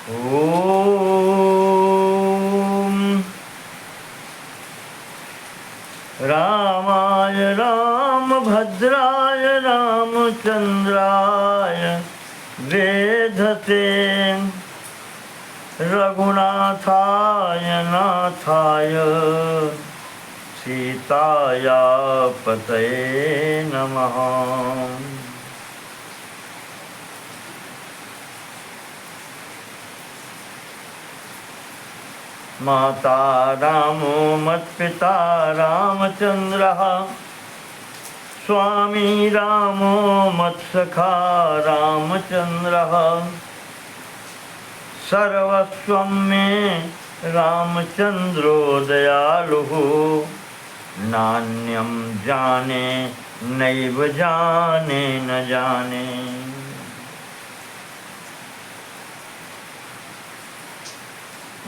ओम रामाय रामभद्राय रामचंद्राय वेधते रघुनाथाय नाथाय सीताया पतये नमः। माता रामो मत्पिता रामचंद्रः स्वामी रामो मत्सखा रामचंद्रः सर्वस्वं मे रामचंद्रो दयालुः नान्यं जाने नैव जाने न जाने।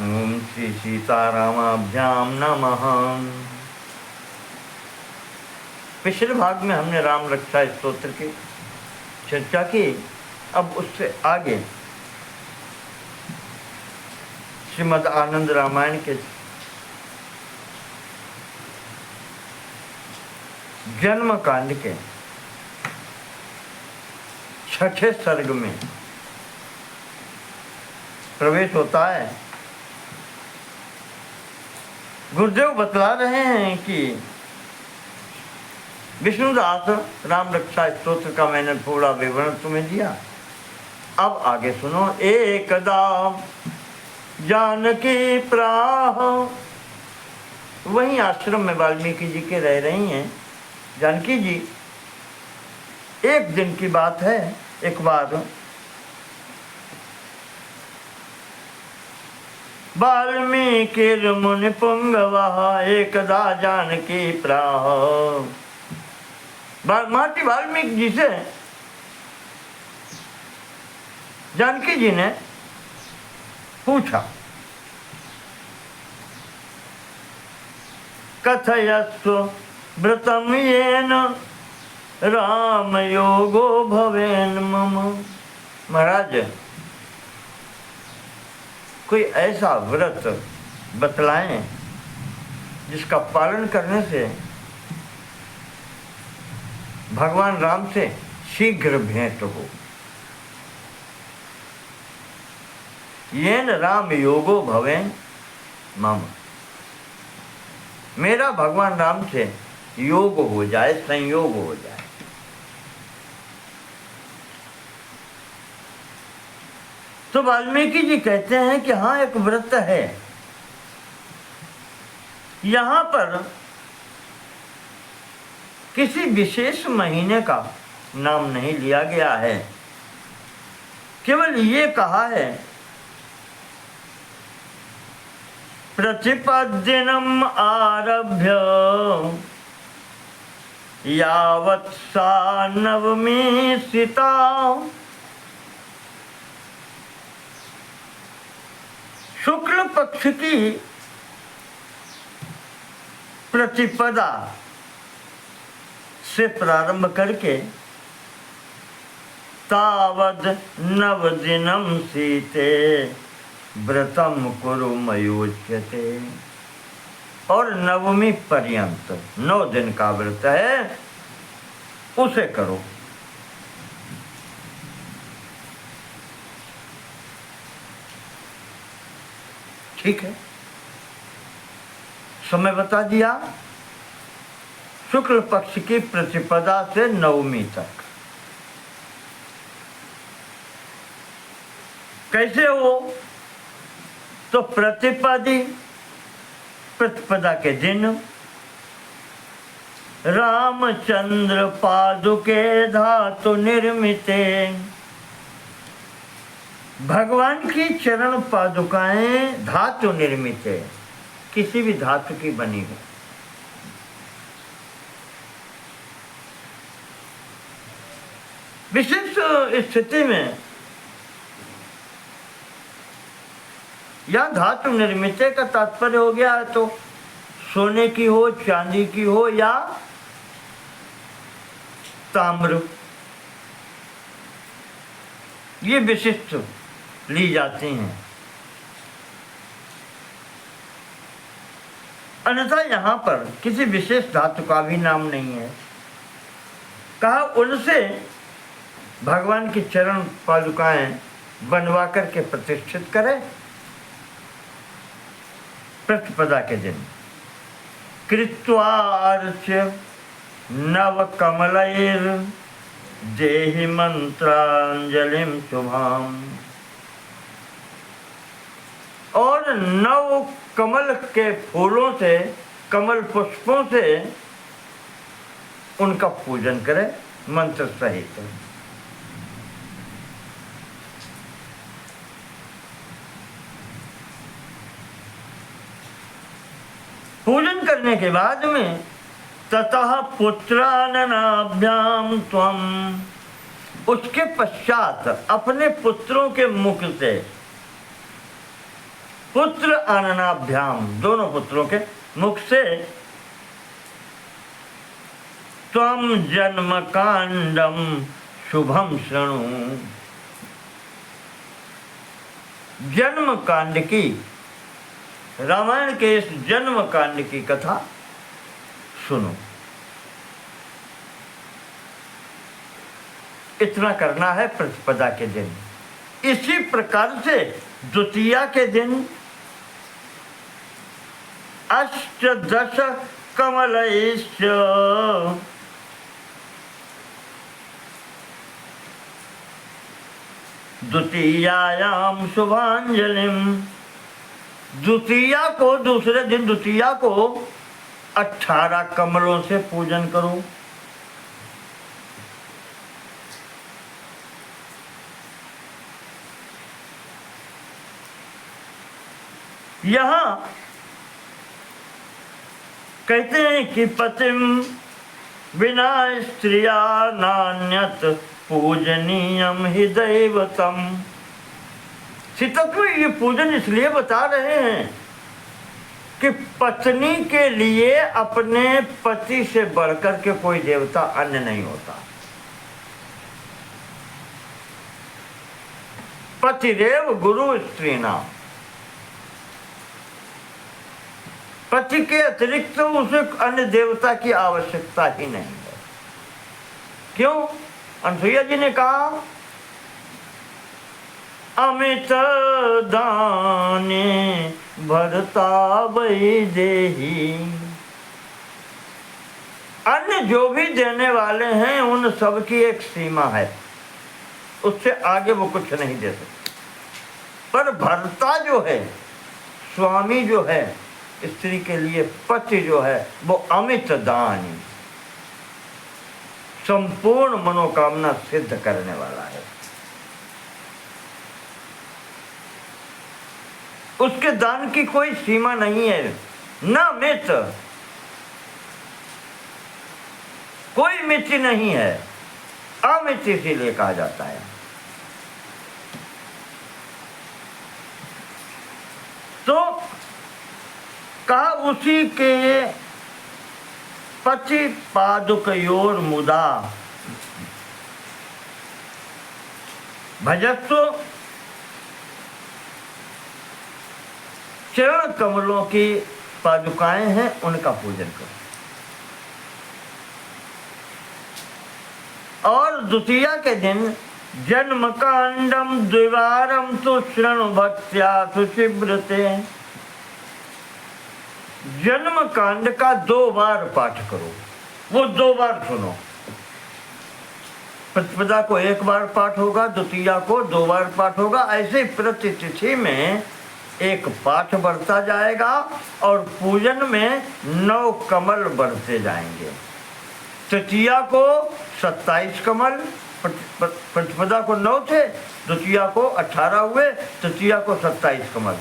ओम श्री सीतारामाभ्यां नमः। पिछले भाग में हमने राम रक्षा स्तोत्र की चर्चा की। अब उससे आगे श्रीमद् आनंद रामायण के जन्म कांड के 6ठे सर्ग में प्रवेश होता है। गुरुदेव बतला रहे हैं कि विष्णुदास राम रक्षा स्तोत्र का मैंने थोड़ा विवरण तुम्हें दिया। अब आगे सुनो। एकदा जानकी प्राह, वहीं आश्रम में वाल्मीकि जी के रह रही हैं जानकी जी। एक दिन की बात है, एक बार वाल्मीकि मुनि पुंगवः एकदा जानकी प्राह। महर्षि वाल्मीकि जी से जानकी जी ने पूछा, कथयस्व व्रतम येन राम योगो भवेन मम। महाराज, कोई ऐसा व्रत बतलाएं जिसका पालन करने से भगवान राम से शीघ्र भेंट हो। येन राम योगो भवेन मम, मेरा भगवान राम से योग हो जाए, संयोग हो जाए। तो वाल्मीकि जी कहते हैं कि हाँ, एक व्रत है। यहां पर किसी विशेष महीने का नाम नहीं लिया गया है, केवल ये कहा है प्रतिपद्दिनम् आरभ्य यावत् सा नवमी सीता। शुक्ल पक्ष की प्रतिपदा से प्रारंभ करके तावद नवदिनम सीते व्रतम कुरु मयोच्यते। और नवमी पर्यंत 9 दिन का व्रत है, उसे करो। ठीक है, समय बता दिया। शुक्ल पक्ष की प्रतिपदा से नवमी तक। कैसे हो? तो प्रतिपदी, प्रतिपदा के दिन रामचंद्र पादुके धातु निर्मिते, भगवान की चरण पादुकाएं धातु निर्मित है, किसी भी धातु की बनी हो। विशेष स्थिति में या धातु निर्मित का तात्पर्य हो गया है तो सोने की हो, चांदी की हो या ताम्र, ये विशिष्ट ली जाती हैं। अन्यथा यहाँ पर किसी विशेष धातु का भी नाम नहीं है। कहा उनसे भगवान की चरण पादुकाएं बनवा करके प्रतिष्ठित करे। प्रतिपदा के दिन कृत्वार्च्य नव कमलैर देहि मंत्रांजलिम शुभाम, और नव कमल के फूलों से, कमल पुष्पों से उनका पूजन करे मंत्र सहित। पूजन करने के बाद में ततः पुत्राननाभ्याम त्वम, उसके पश्चात अपने पुत्रों के मुख से, पुत्र आननाभ्याम दोनों पुत्रों के मुख से, त्वम जन्म कांडम शुभम शृणु, जन्म कांड की, रामायण के इस जन्म कांड की कथा सुनो। इतना करना है प्रतिपदा के दिन। इसी प्रकार से द्वितीया के दिन अष्टदश कमलैश्च, द्वितीयायाम शुभांजलिम, द्वितीया को, दूसरे दिन द्वितीया को 18 कमलों से पूजन करो। यहां कहते हैं कि पतिम बिना स्त्रिया नान्यत पूजनीयम हि दैवतम। श्रीतत्व ये पूजन इसलिए बता रहे हैं कि पत्नी के लिए अपने पति से बढ़कर के कोई देवता अन्य नहीं होता। पतिरेव गुरु स्त्री नाम, पति के अतिरिक्त तो उसे अन्य देवता की आवश्यकता ही नहीं है। क्यों? अनसुईया जी ने कहा अमित दाने भरता वैदेही, अन्य जो भी देने वाले हैं उन सब की एक सीमा है, उससे आगे वो कुछ नहीं दे सकते। पर भरता जो है, स्वामी जो है, स्त्री के लिए पति जो है, वो अमित दान, संपूर्ण मनोकामना सिद्ध करने वाला है। उसके दान की कोई सीमा नहीं है, न मित, कोई मिति नहीं है, अमित इसीलिए कहा जाता है। तो कहा उसी के पति पादुकयोर मुदा भजत्व, चरण कमलों की पादुकाएं हैं, उनका पूजन करो। और द्वितीया के दिन जन्म कांडम द्विवारम तो शृणु भक्त्या सुचिव्रते, जन्म कांड का 2 बार पाठ करो, वो 2 बार सुनो। प्रतिपदा को 1 बार पाठ होगा, द्वितीया को 2 बार पाठ होगा। ऐसे प्रति तिथि में एक पाठ बढ़ता जाएगा और पूजन में 9 कमल बढ़ते जाएंगे। तृतीया को 27 कमल, प्रतिपदा को 9 थे, द्वितीया को 18 हुए, तृतीया को 27 कमल,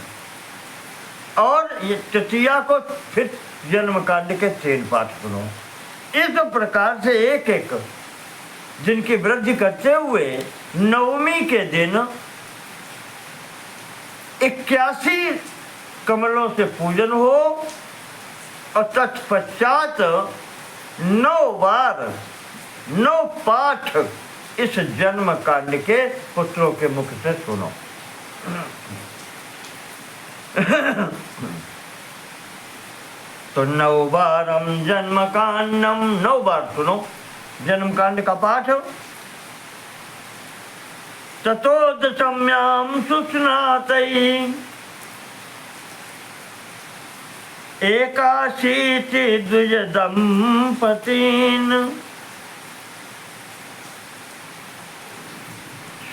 और ये तृतीया को फिर जन्म कांड के 3 पाठ सुनो। इस प्रकार से एक एक दिन की वृद्धि करते हुए नवमी के दिन 81 कमलों से पूजन हो और तत्पश्चात 9 बार 9 पाठ इस जन्म कांड के पुत्रों के मुख से सुनो। तो 9 बारम जन्म कांडम, 9 बार सुनो जन्म कांड का पाठ। ततो दशम्याम सुस्नातई एकाशीति द्विज दंपतीन।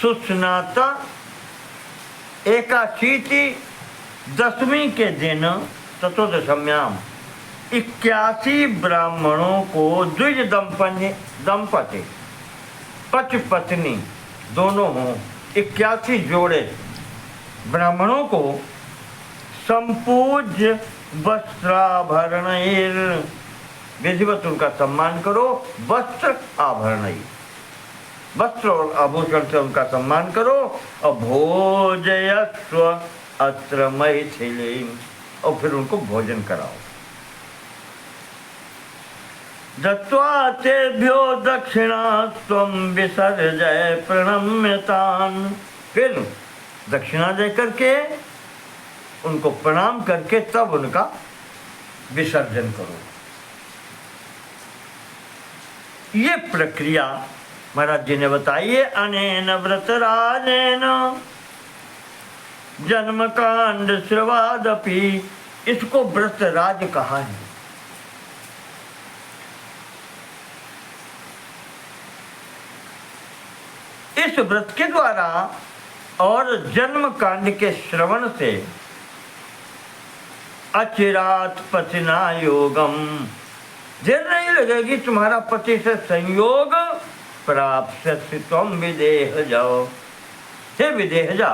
सुस्नाता एकाशीति 10वीं के दिन, ततोदशम्याम 81 ब्राह्मणों को द्विज दंपति पति पत्नी दोनों हों, 81 जोड़े ब्राह्मणों को संपूज्य वस्त्राभरण, विधिवत उनका सम्मान करो, वस्त्र आभरण, वस्त्र और आभूषण से उनका सम्मान करो। और भोजयस्व अत्र मैथिली, और फिर उनको भोजन कराओ। दत्वा तेभ्यो दक्षिणा त्वं विसर्जय प्रणम्यतान्, फिर दक्षिणा दे करके उनको प्रणाम करके तब उनका विसर्जन करो। ये प्रक्रिया महाराज जी ने बताइए। अनेन व्रतराजेन जन्म कांड श्रवादपि, इसको व्रतराज कहा है। इस व्रत के द्वारा और जन्म कांड के श्रवण से अचिरात पतिना योगम, देर नहीं लगेगी तुम्हारा पति से संयोग प्राप्त त्वं विदेह जाओ। हे विदेह जा,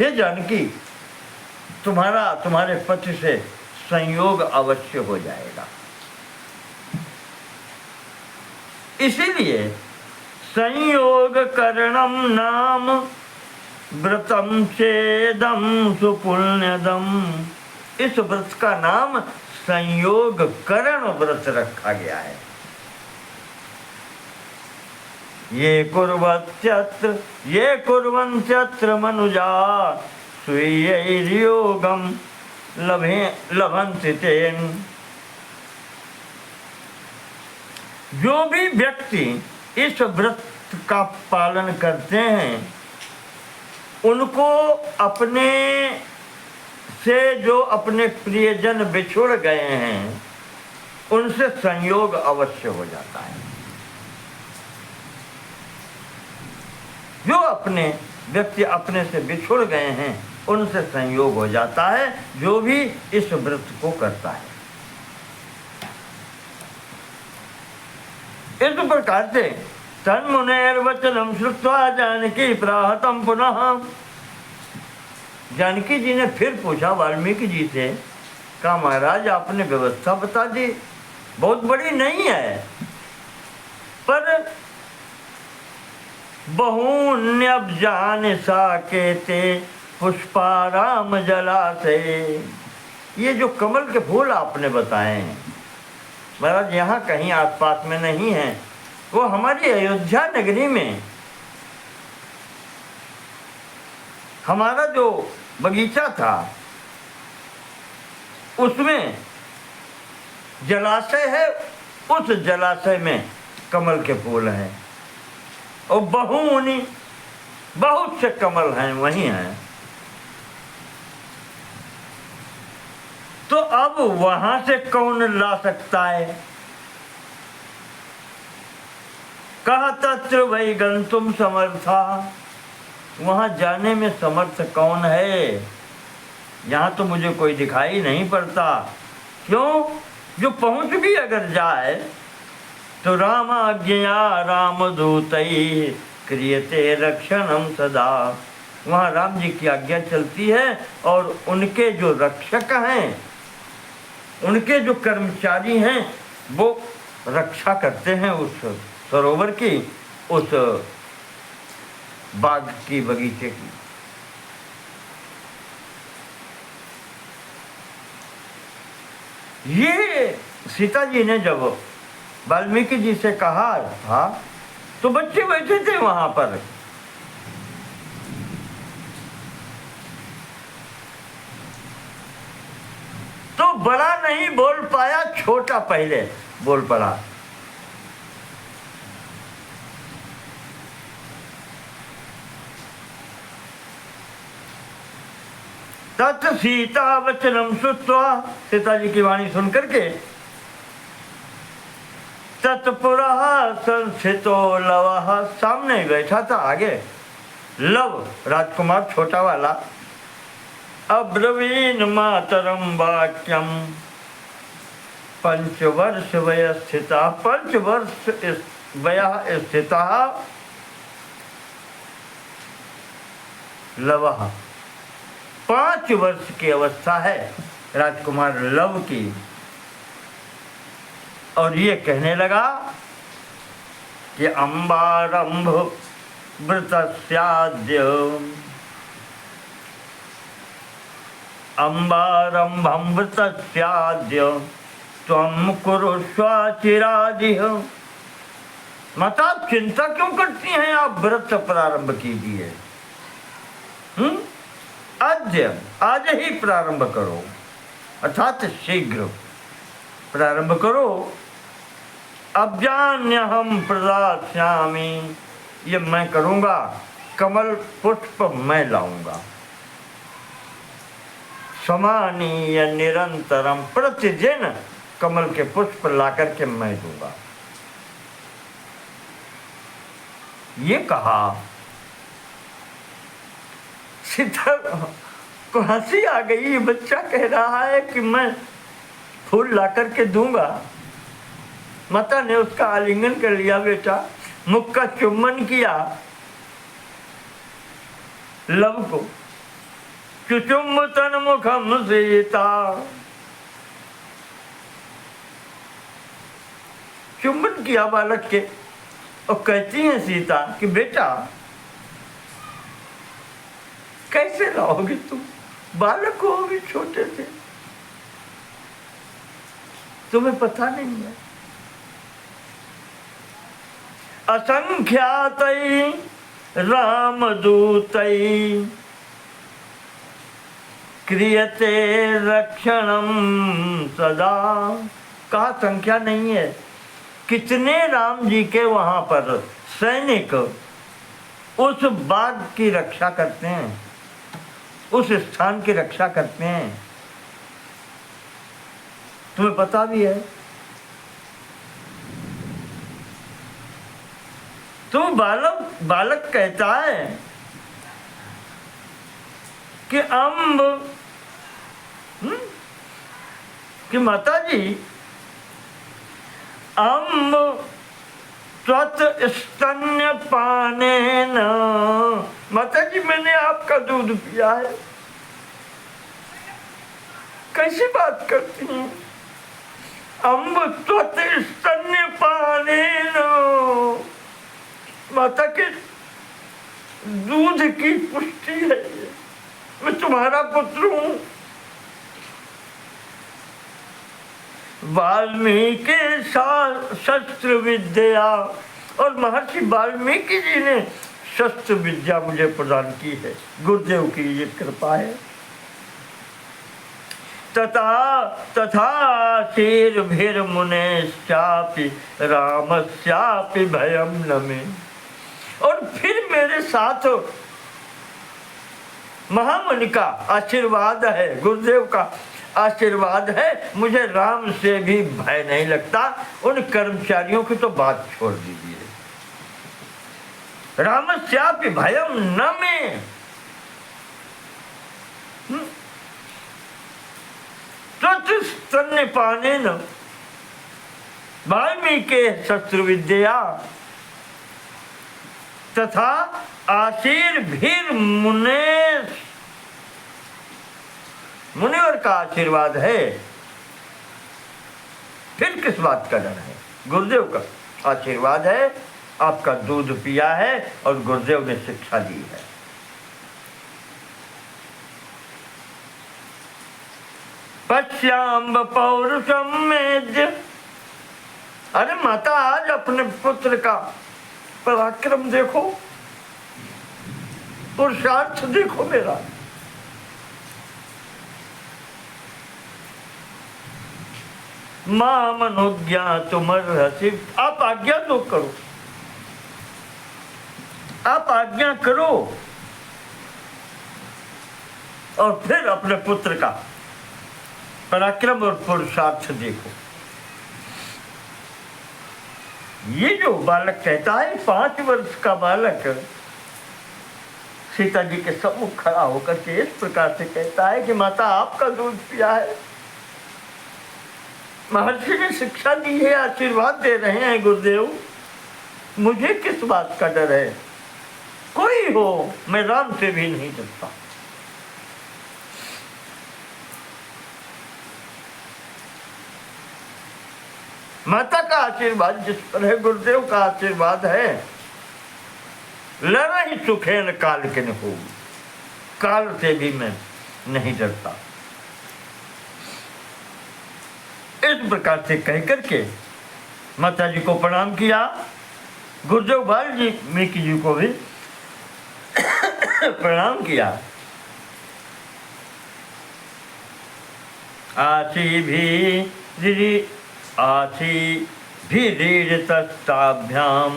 हे जानकी, तुम्हारे पति से संयोग अवश्य हो जाएगा। इसीलिए संयोग करणम नाम व्रतम चेदम सुपुण्यदम, इस व्रत का नाम संयोग करण व्रत रखा गया है। ये कुर्वन्त्यत्र मनुजा स्वीयैर्योगं लभन्ति तेन। जो भी व्यक्ति इस व्रत का पालन करते हैं उनको अपने से जो अपने प्रियजन बिछुड़ गए हैं उनसे संयोग अवश्य हो जाता है। जो अपने व्यक्ति अपने से बिछुड़ गए हैं उनसे संयोग हो जाता है, जो भी इस व्रत को करता है। इस प्रकार से तन्मुनेर्वचनम श्रुत्वा जानकी प्राहतम पुनः, जानकी जी ने फिर पूछा वाल्मीकि जी से, कहा महाराज आपने व्यवस्था बता दी, बहुत बड़ी नहीं है, पर बहून्यब्जान साकेते पुष्पाराम जलाशय, ये जो कमल के फूल आपने बताए हैं महाराज यहाँ कहीं आसपास में नहीं है, वो हमारी अयोध्या नगरी में हमारा जो बगीचा था उसमें जलाशय है, उस जलाशय में कमल के फूल हैं और बहुत से कमल हैं वहीं हैं। तो अब वहां से कौन ला सकता है? कहा तत्र वै गंतुम समर्था, वहां जाने में समर्थ कौन है? यहाँ तो मुझे कोई दिखाई नहीं पड़ता। क्यों? जो पहुंच भी अगर जाए तो रामाज्ञया रामदूतैः क्रियते रक्षणम सदा, वहाँ राम जी की आज्ञा चलती है और उनके जो रक्षक हैं, उनके जो कर्मचारी हैं वो रक्षा करते हैं उस सरोवर की, उस बाग की, बगीचे की। ये सीता जी ने जब वाल्मीकि जी से कहा था तो बच्चे बैठे थे वहां पर। तो बड़ा नहीं बोल पाया, छोटा पहले बोल पड़ा। तत् सीता वचनम श्रुत्वा, सीता जी की वाणी सुन करके, तत्पुरः संस्थितो लवः, सामने बैठा था आगे लव राजकुमार छोटा वाला। अब्रवीन मातरम वाक्यम, पंचवर्ष वय स्थिता, 5 वर्ष वय स्थिता लवः, 5 वर्ष की अवस्था है राजकुमार लव की। और ये कहने लगा कि अम्बारंभ वृतस्याद्य, अम्बारंभं वृतस्याद्य त्वं कुरुष्व चिरादिह। माता आप चिंता क्यों करती हैं, आप व्रत प्रारंभ कीजिए। अद्य, आज ही प्रारंभ करो, अर्थात शीघ्र प्रारंभ करो। अब्जान्यहं प्रदास्यामि, ये मैं करूंगा, कमल पुष्प मैं लाऊंगा। समानीय निरंतरम, प्रतिदिन कमल के पुष्प लाकर के मैं दूंगा। ये कहा। सीता को हंसी आ गई, ये बच्चा कह रहा है कि मैं फूल लाकर के दूंगा। माता ने उसका आलिंगन कर लिया, बेटा मुख का चुम्बन किया लव को। चुचुम्बतन मुखम सीता, चुम्बन किया बालक के, और कहती है सीता कि बेटा कैसे लाओगे तुम, बालक हो अभी छोटे से, तुम्हें पता नहीं है। असंख्यातै रामदूतै क्रियते रक्षणम सदा, कहा संख्या नहीं है, कितने राम जी के वहां पर सैनिक उस बाग की रक्षा करते हैं, उस स्थान की रक्षा करते हैं, तुम्हें पता भी है। तो बालक कहता है कि अम्ब, कि माता जी अम्ब त्वत् स्तन्य पानेन, माता जी मैंने आपका दूध पिया है। कैसी बात करती हैं, अम्ब त्वत् स्तन्य पानेन, माता के दूध की पुष्टि है, मैं तुम्हारा पुत्र हूं। वाल्मीकि शस्त्र विद्या, और महर्षि वाल्मीकि जी ने शस्त्र विद्या मुझे प्रदान की है, गुरुदेव की ये कृपा है। तथा शीर्भिर मुनेश्चापि रामस्यापि भयम न मे, और फिर मेरे साथ महामुनि का आशीर्वाद है, गुरुदेव का आशीर्वाद है, मुझे राम से भी भय नहीं लगता। उन कर्मचारियों की तो बात छोड़ दीजिए, रामस्यापि भयम न मे, स्तन्यपानेन वाल्मीकि शस्त्र विद्या तथा आशीर्भिर मुनेश, मुनिवर का आशीर्वाद है, फिर किस बात का डर है, गुरुदेव का आशीर्वाद है, आपका दूध पिया है और गुरुदेव ने शिक्षा दी है। पश्याम्ब पौरुषम मेद्य, अरे माता आज अपने पुत्र का पराक्रम देखो, पुरुषार्थ देखो मेरा। माम अनुज्ञातुमर्हसि, आप आज्ञा तो करो, आप आज्ञा करो। और फिर अपने पुत्र का पराक्रम और पुरुषार्थ देखो। ये जो बालक कहता है, 5 वर्ष का बालक सीता जी के सम्मुख खड़ा होकर के इस प्रकार से कहता है कि माता आपका दूध पिया है। महर्षि ने शिक्षा दी है, आशीर्वाद दे रहे हैं गुरुदेव, मुझे किस बात का डर है? कोई हो, मैं राम से भी नहीं डरता। माता का आशीर्वाद जिस पर है, गुरुदेव का आशीर्वाद है, लड़ाई सुखेन काल के न हो, काल से भी मैं नहीं डरता। इस प्रकार से कहकर के माता जी को प्रणाम किया। गुरुदेव बाल जी मीकी जी को भी प्रणाम किया। आशी भी तस्ताभ्याम,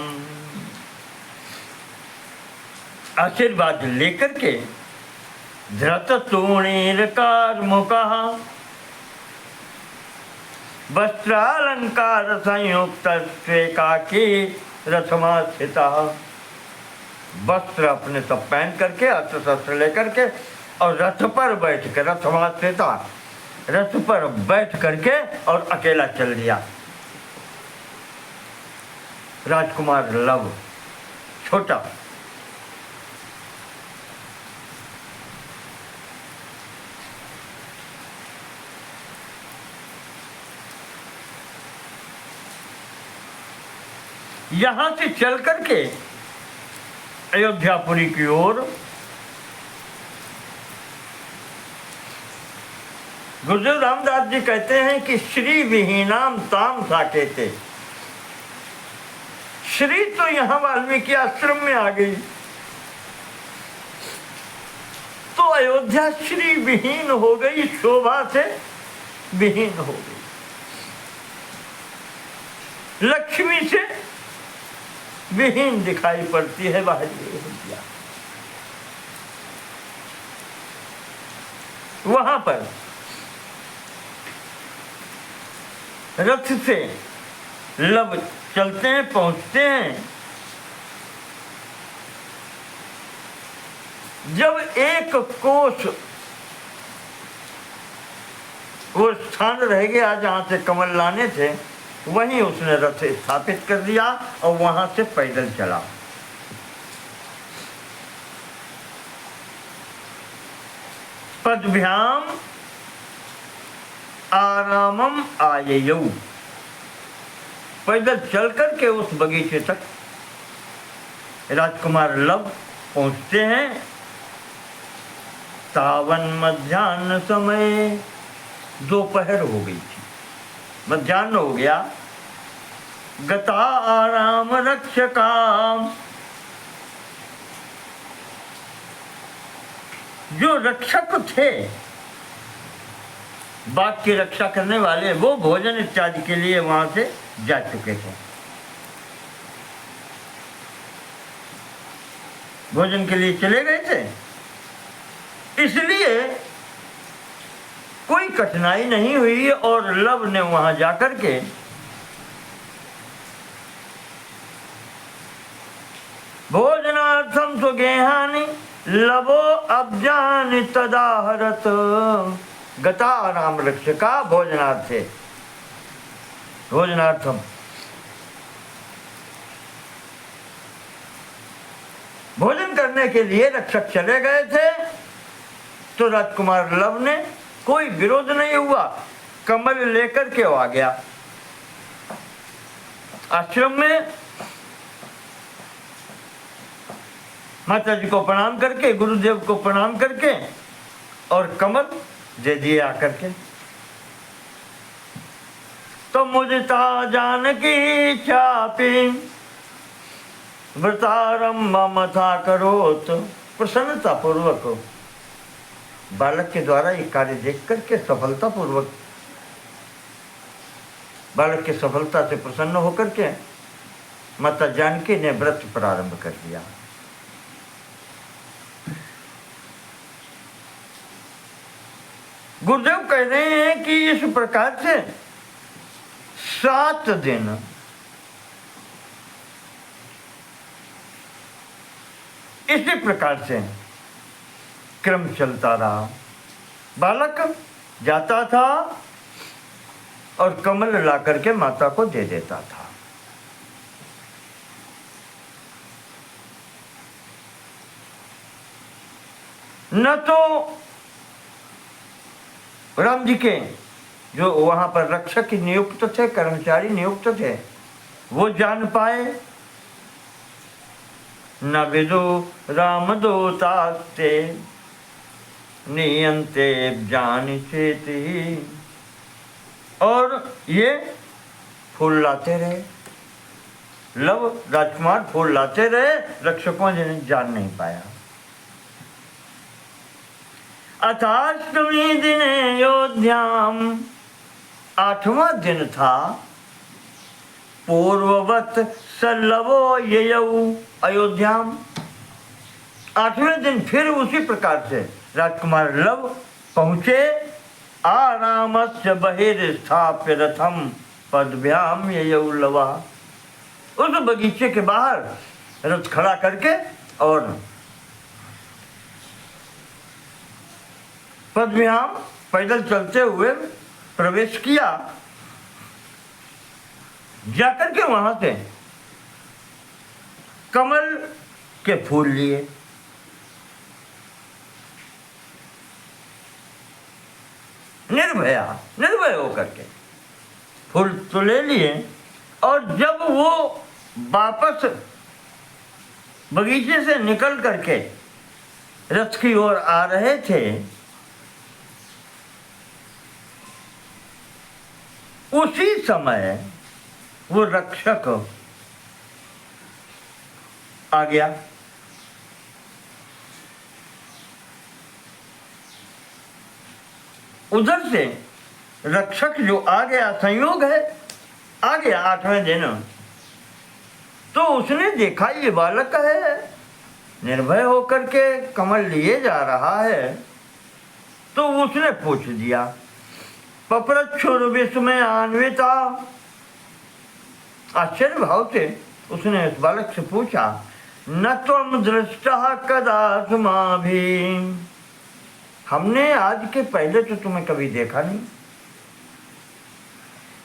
आशीर्वाद लेकर के धृत तूणीरकार मुका वस्त्रालंकार संयुक्त एकाकी रथमा स्थिता, वस्त्र अपने सब पहन करके, अस्त्र शस्त्र लेकर के और रथ पर बैठ के, रथमा स्थिता, रथ पर बैठ करके और अकेला चल दिया। राजकुमार लव छोटा, यहां से चल करके अयोध्यापुरी की ओर गुरुदेव रामदास जी कहते हैं कि श्री विहीनाम ताम साकेते, श्री तो यहां वाल्मीकि आश्रम में आ गई, तो अयोध्या श्री विहीन हो गई, शोभा से विहीन हो गई, लक्ष्मी से विहीन दिखाई पड़ती है वह अयोध्या। वहां पर रथ से लव चलते हैं, पहुंचते हैं। जब एक कोस वो स्थान रह गया जहां से कमल लाने थे, वहीं उसने रथ स्थापित कर दिया और वहां से पैदल चला। पदभ्याम आरामम आययौ, पैदल चल करके उस बगीचे तक राजकुमार लव पहुंचते हैं। तावन मध्याह्न समय, दोपहर हो गई थी, मध्याह्न हो गया। गता आराम रक्षकाम, जो रक्षक थे, बाग की रक्षा करने वाले, वो भोजन इत्यादि के लिए वहां से जा चुके थे। भोजन के लिए चले गए थे, इसलिए कोई कठिनाई नहीं हुई और लव ने वहां जाकर के भोजनार्थम सुगेहानि लवो अब्जानि तदाहरत, गता आराम रक्षका भोजनार्थे, भोजनार्थम, भोजन करने के लिए रक्षक चले गए थे। तो राजकुमार लव ने, कोई विरोध नहीं हुआ, कमल लेकर के आ गया आश्रम में। माता जी को प्रणाम करके, गुरुदेव को प्रणाम करके और कमल दे दिए आकर के। तो मुदिता जानकी चापी व्रतारम ममता करोत, प्रसन्नता पूर्वक बालक के द्वारा ये कार्य देख करके सफलता पूर्वक बालक की सफलता से प्रसन्न होकर के माता जानकी ने व्रत प्रारंभ कर दिया। गुरुदेव कह रहे हैं कि इस प्रकार से 7 दिन इसी प्रकार से क्रम चलता रहा। बालक जाता था और कमल ला करके माता को दे देता था। न तो राम जी के जो वहां पर रक्षक नियुक्त थे, कर्मचारी नियुक्त थे, वो जान पाए, न विदु राम दूतास्ते नियंते जानिचेति। और ये फूल लाते रहे, लव राजकुमार फूल लाते रहे, रक्षकों ने जान नहीं पाया। अथाष्टमी दिन अयोध्याम, 8वां दिन था, पूर्ववत सल्लवो ययौ अयोध्याम। 8वें दिन फिर उसी प्रकार से राजकुमार लव पहुंचे। आरामस्य बहिर्स्थाप्य रथम पदभ्याम ययौ लवा। उस बगीचे के बाहर रथ खड़ा करके और पदभ्याम पैदल चलते हुए प्रवेश किया। जाकर के वहां से कमल के फूल लिए। निर्भय होकर के फूल तो ले लिए। और जब वो वापस बगीचे से निकल करके रथ की ओर आ रहे थे, उसी समय वो रक्षक आ गया। उधर से रक्षक जो आ गया, संयोग है आ गया 8वें दिन, तो उसने देखा ये बालक है, निर्भय होकर के कमल लिए जा रहा है, तो उसने पूछ दिया। पप्रच्छुर विस्मय अन्विता, आश्चर्य भाव से उसने उस बालक से पूछा, न त्वम दृष्टः कदास्माभिः, हमने आज के पहले तो तुम्हें कभी देखा नहीं।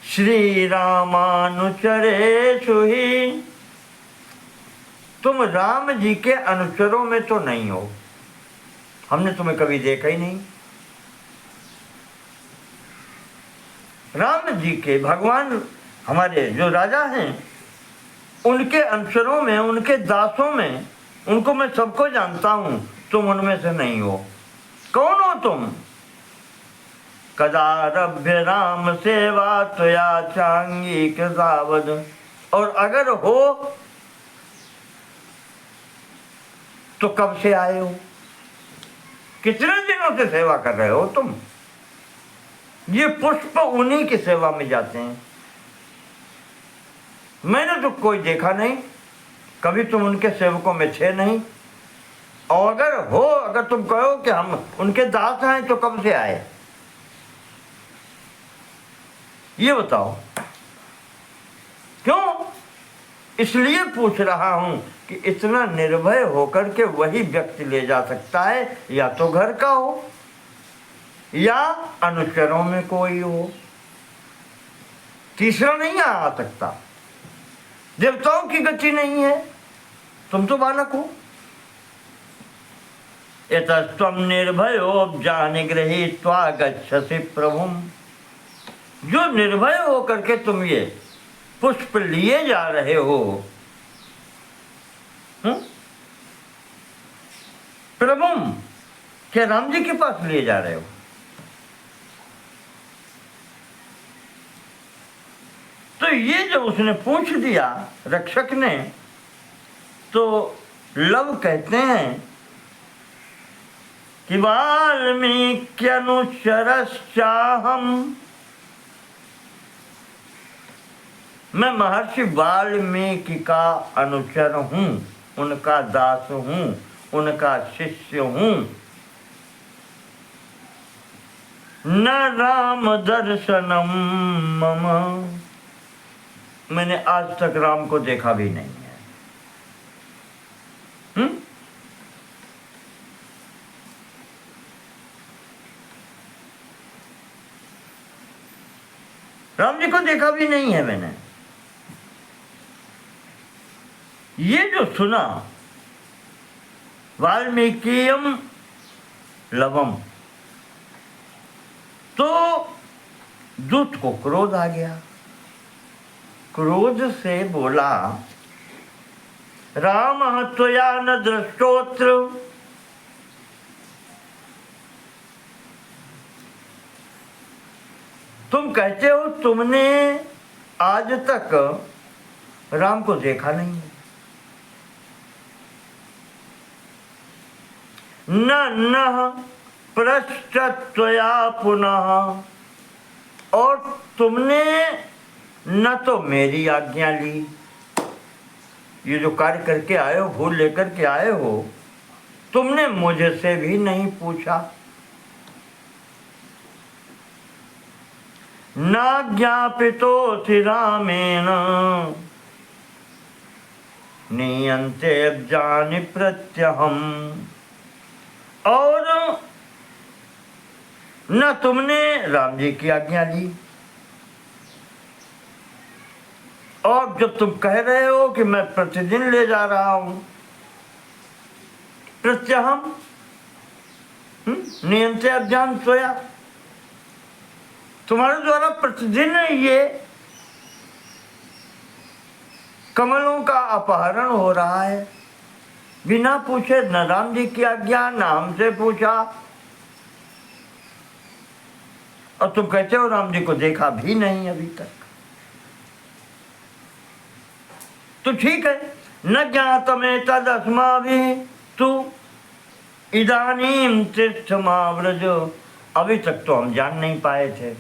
श्री रामानुचरेषु ही, तुम राम जी के अनुचरों में तो नहीं हो, हमने तुम्हें कभी देखा ही नहीं। राम जी के, भगवान हमारे जो राजा हैं, उनके अनुचरों में, उनके दासों में, उनको मैं सबको जानता हूं, तुम उनमें से नहीं हो। कौन हो तुम? कदारभ्य राम सेवा त्वया चांगी कृतावद, और अगर हो तो कब से आए हो, कितने दिनों से सेवा कर रहे हो तुम? ये पुष्प उन्हीं की सेवा में जाते हैं, मैंने तो कोई देखा नहीं, कभी तुम उनके सेवकों में थे नहीं। और अगर हो, अगर तुम कहो कि हम उनके दास हैं, तो कब से आए ये बताओ। क्यों? इसलिए पूछ रहा हूं कि इतना निर्भय होकर के वही व्यक्ति ले जा सकता है, या तो घर का हो या अनुचरों में कोई हो, तीसरा नहीं आ सकता। देवताओं की गति नहीं है, तुम तो बालक हो। यतस्त्वं निर्भयो जानिगृहीत्वा गच्छसि प्रभुम, जो निर्भय होकर के तुम ये पुष्प लिए जा रहे हो, प्रभुम, क्या राम जी के पास लिए जा रहे हो? तो ये जब उसने पूछ दिया रक्षक ने, तो लव कहते हैं कि वाल्मीक्यनुचरश्चाहम् मैं महर्षि वाल्मीकि का अनुचर हूँ, उनका दास हूँ, उनका शिष्य हूँ। न राम दर्शनम मम, मैंने आज तक राम को देखा भी नहीं है। राम जी को देखा भी नहीं है मैंने। ये जो सुना वाल्मीकियम लवम, तो दूत को क्रोध आ गया। क्रोध से बोला, राम त्वया न दृष्टोत्र, तुम कहते हो तुमने आज तक राम को देखा नहीं है। न पृष्ठत्वया पुनः, और तुमने न तो मेरी आज्ञा ली, ये जो कार्य करके आए हो, भूल लेकर के आए हो, तुमने मुझे से भी नहीं पूछा। न ज्ञापितोऽसि रामेण नीयन्ते अब्जानि प्रत्यहम्, और न तुमने राम जी की आज्ञा ली, और जब तुम कह रहे हो कि मैं प्रतिदिन ले जा रहा हूं, प्रत्यहम नियंत्रण अभियान सोया, तुम्हारे द्वारा प्रतिदिन ये कमलों का अपहरण हो रहा है, बिना पूछे, न राम जी की आज्ञा, न हमसे पूछा, और तुम कहते हो राम जी को देखा भी नहीं अभी तक। तो ठीक है, न ज्ञातमेतद् अस्माभिः तु इदानीं तिष्ठ मा व्रज, अभी तक तो हम जान नहीं पाए थे।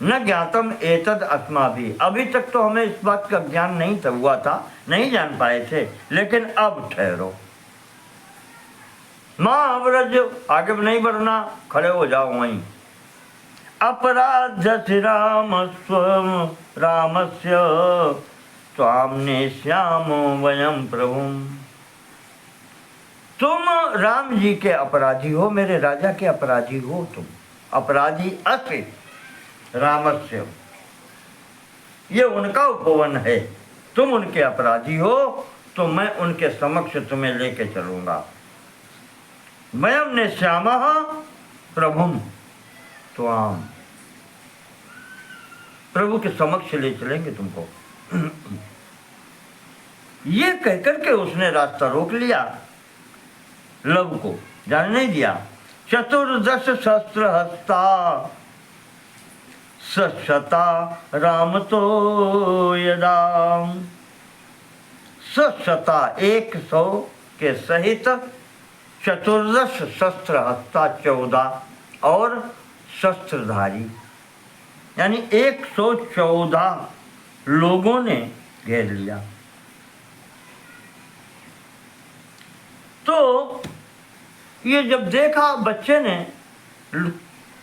न ज्ञातम एतद् अस्माभिः, अभी तक तो हमें इस बात का ज्ञान नहीं था, हुआ था, नहीं जान पाए थे, लेकिन अब ठहरो। मां व्रज, आगे नहीं बढ़ना, खड़े हो जाओ वहीं। अपराध्यसि रामस्य त्वां नेष्यामो वयं प्रभुम्, तुम राम जी के अपराधी हो, मेरे राजा के अपराधी हो, तुम अपराधी अस्ति रामस्य, ये उनका उपवन है, तुम उनके अपराधी हो, तो मैं उनके समक्ष तुम्हें लेके चलूंगा। वयं नेष्यामः प्रभुम् त्वाम, प्रभु के समक्ष ले चलेंगे तुमको। ये कहकर के उसने रास्ता रोक लिया, लव को जाने नहीं दिया। 14 सहस्त्र हस्ता सशता राम तो यदा, सशता 100 के सहित, 14 शस्त्र हस्ता 14 और शस्त्रधारी, यानी 114 लोगों ने घेर लिया। तो ये जब देखा बच्चे ने,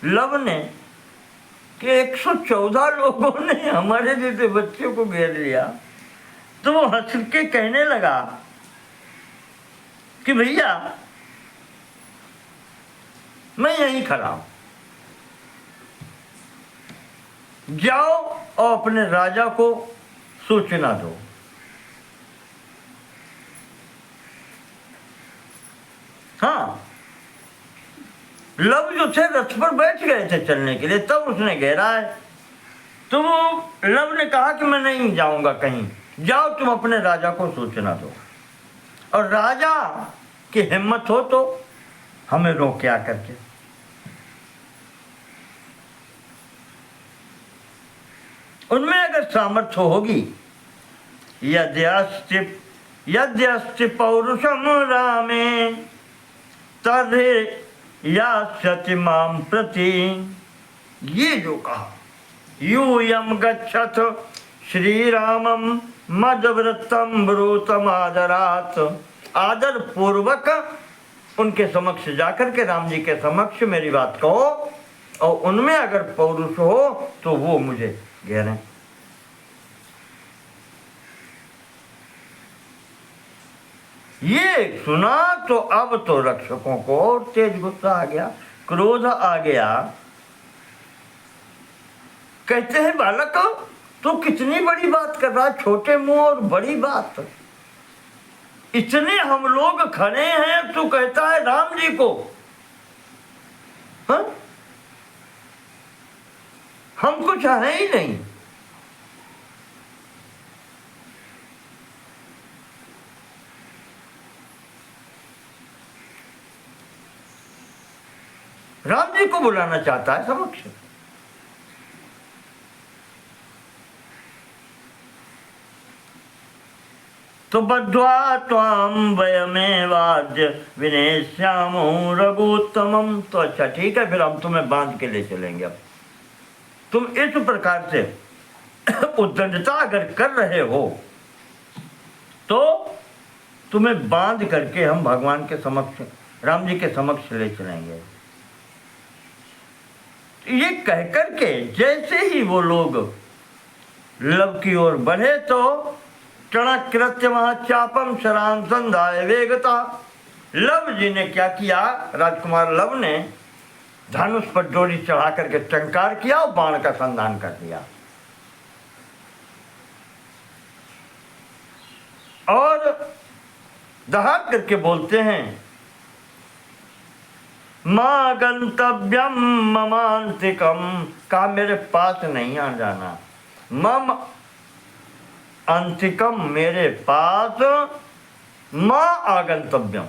लव ने, कि 114 लोगों ने हमारे जैसे बच्चे को घेर लिया, तो वो हंस के कहने लगा कि भैया मैं यहीं खड़ा हूं, जाओ और अपने राजा को सूचना दो। हाँ, लव जो थे रथ पर बैठ गए थे चलने के लिए, तब उसने घेरा है। तो वो लव ने कहा कि मैं नहीं जाऊंगा कहीं, जाओ तुम अपने राजा को सूचना दो, और राजा की हिम्मत हो तो हमें रोक क्या करके। उनमें अगर सामर्थ्य होगी, यद्यस्ति पौरुषम रामे तर्हि यास्यति मां प्रति ये जो कहा, यूयम गच्छत श्री रामम मदव्रतम ब्रूतम आदरात, आदर पूर्वक उनके समक्ष जाकर के राम जी के समक्ष मेरी बात कहो, और उनमें अगर पौरुष हो तो वो मुझे घेरें। ये सुना तो अब तो रक्षकों को और तेज गुस्सा आ गया, क्रोध आ गया। कहते हैं बालक तू कितनी बड़ी बात कर रहा है, छोटे मुंह और बड़ी बात। इतने हम लोग खड़े हैं, तू कहता है राम जी को, हाँ? हम कुछ है ही नहीं। राम जी को बुलाना चाहता है समक्ष। तो बद्ध्वा त्वां वयमेवाद्य विनेष्यामो रघुत्तमम्। तो अच्छा ठीक है, फिर हम तुम्हें बांध के ले चलेंगे। अब तुम इस प्रकार से उद्दंडता अगर कर रहे हो तो तुम्हें बांध करके हम भगवान के समक्ष, राम जी के समक्ष ले चलेंगे। ये कहकर के जैसे ही वो लोग लव की ओर बढ़े तो चणकृत्य महाचापम शरान संधाय वेगता। लव जी ने क्या किया, राजकुमार लव ने धनुष पर डोरी चढ़ा करके टंकार किया और बाण का संधान कर दिया। और दहाड़ करके बोलते हैं, मां गंतव्यम ममांतिकम, कहा मेरे पास नहीं आ जाना। मम अंतिकम, मेरे पास, मां आगंतव्यम,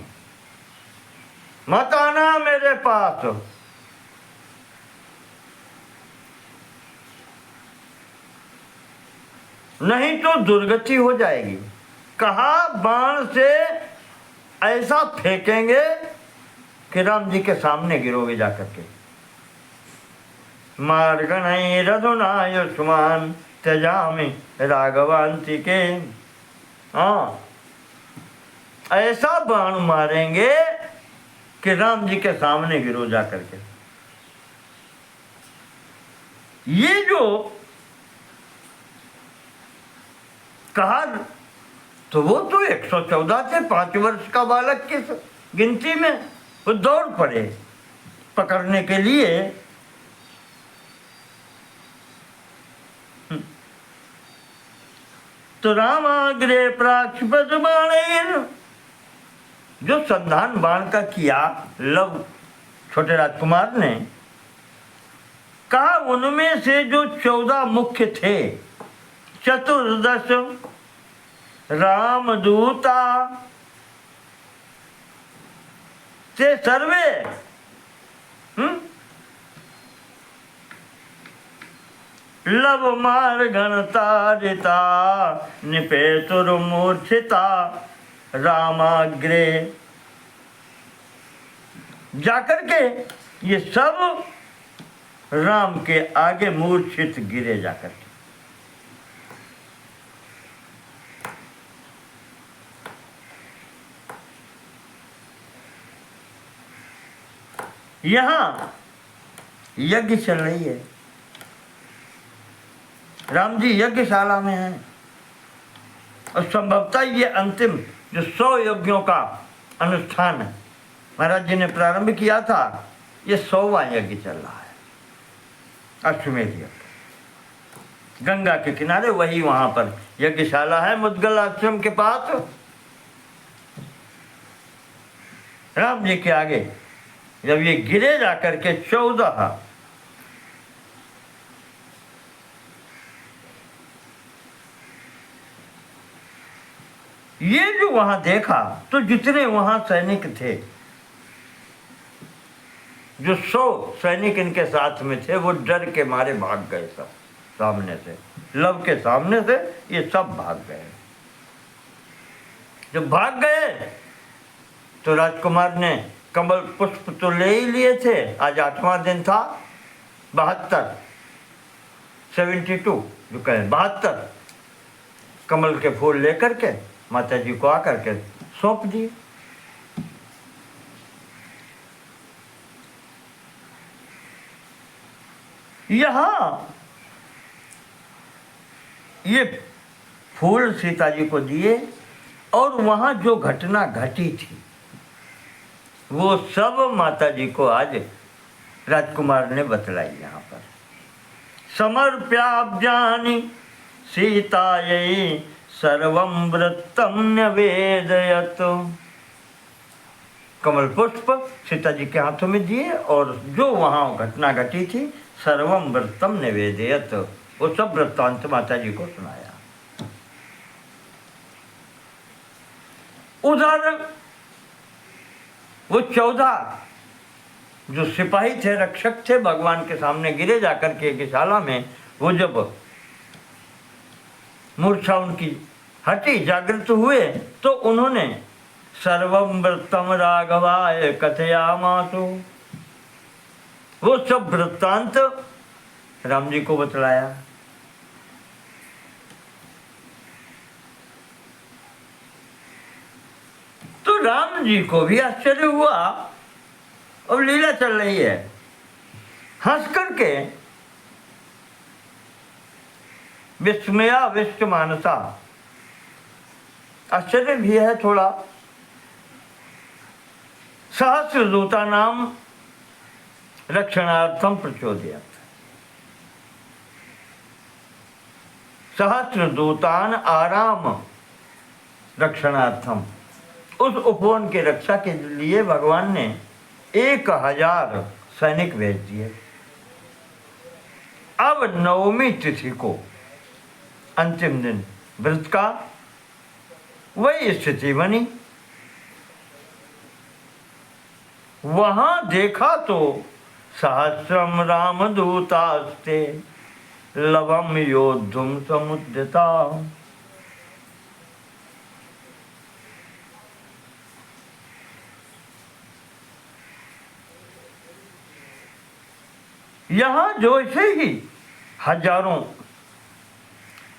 मत आना मेरे पास। नहीं तो दुर्गति हो जाएगी। कहा बाण से ऐसा फेंकेंगे कि राम जी के सामने गिरोगे जाकर के। मार्गणै रघुनायुष्मान त्यजामि राघवांतिके। हाँ, ऐसा बाण मारेंगे कि राम जी के सामने गिरो जाकर के। ये जो कहा तो वो तो 114 थे, 5 वर्ष का बालक किस गिनती में। वो दौड़ पड़े पकड़ने के लिए। तो रामाग्रे प्राक्षिपत बाणेन, जो संधान बाण का किया लव छोटे राजकुमार ने, कहा उनमें से जो 14 मुख्य थे, 14 रामदूता से सर्वे लव मार गणतारिता निपेतुर्मूर्छिता रामाग्रे। जाकर के ये सब राम के आगे मूर्छित गिरे जाकर के। यहां यज्ञ चल रही है, राम जी यज्ञशाला में हैं, और संभवतः ये अंतिम जो 100 यज्ञों का अनुष्ठान है महाराज जी ने प्रारंभ किया था, ये 100वां यज्ञ चल रहा है। अश्वमेध यज्ञ गंगा के किनारे, वही वहां पर यज्ञशाला है मुद्गल आश्रम के पास। राम जी के आगे जब ये गिरे जाकर के 14, ये जो वहां देखा तो जितने वहां सैनिक थे, जो 100 सैनिक इनके साथ में थे, वो डर के मारे भाग गए सब सामने से, लव के सामने से ये सब भाग गए। जब भाग गए तो राजकुमार ने कमल पुष्प तो ले ही लिए थे, आज 8वां दिन था, 72, 72 जो कहें 72 कमल के फूल लेकर के माता जी को आकर के सौंप दिए। यहाँ ये फूल सीता जी को दिए और वहां जो घटना घटी थी वो सब माता जी को आज राजकुमार ने बतलाई। यहाँ पर समर्प्याब्जानि सीतायै सर्वं वृत्तं न्यवेदयत्। कमल पुष्प सीता जी के हाथों में दिए और जो वहाँ घटना घटी थी सर्वं वृत्तं न्यवेदयत्, वो सब वृत्तांत माता जी को सुनाया। उधर वो 14 जो सिपाही थे, रक्षक थे, भगवान के सामने गिरे जाकर के यज्ञशाला में, वो जब मूर्छा उनकी हटी, जागृत हुए, तो उन्होंने सर्वं वृत्तम राघवाय कथयामासु, वो सब वृत्तांत राम जी को बतलाया। तो राम जी को भी आश्चर्य हुआ। अब लीला चल रही है, हंस करके विस्मया विश्व मानसा, आश्चर्य भी है थोड़ा। सहस्रदूता नाम रक्षणार्थम प्रचोदयात्, सहस्रदूतान आराम रक्षणार्थम, उस उपवन के रक्षा के लिए भगवान ने 1000 सैनिक भेज दिए। अब नवमी तिथि को, अंतिम दिन व्रत का, वही स्थिति बनी। वहां देखा तो सहस्रम रामदूतास्ते लवम योद्धुम समुद्यता। यहां जो ऐसे ही हजारों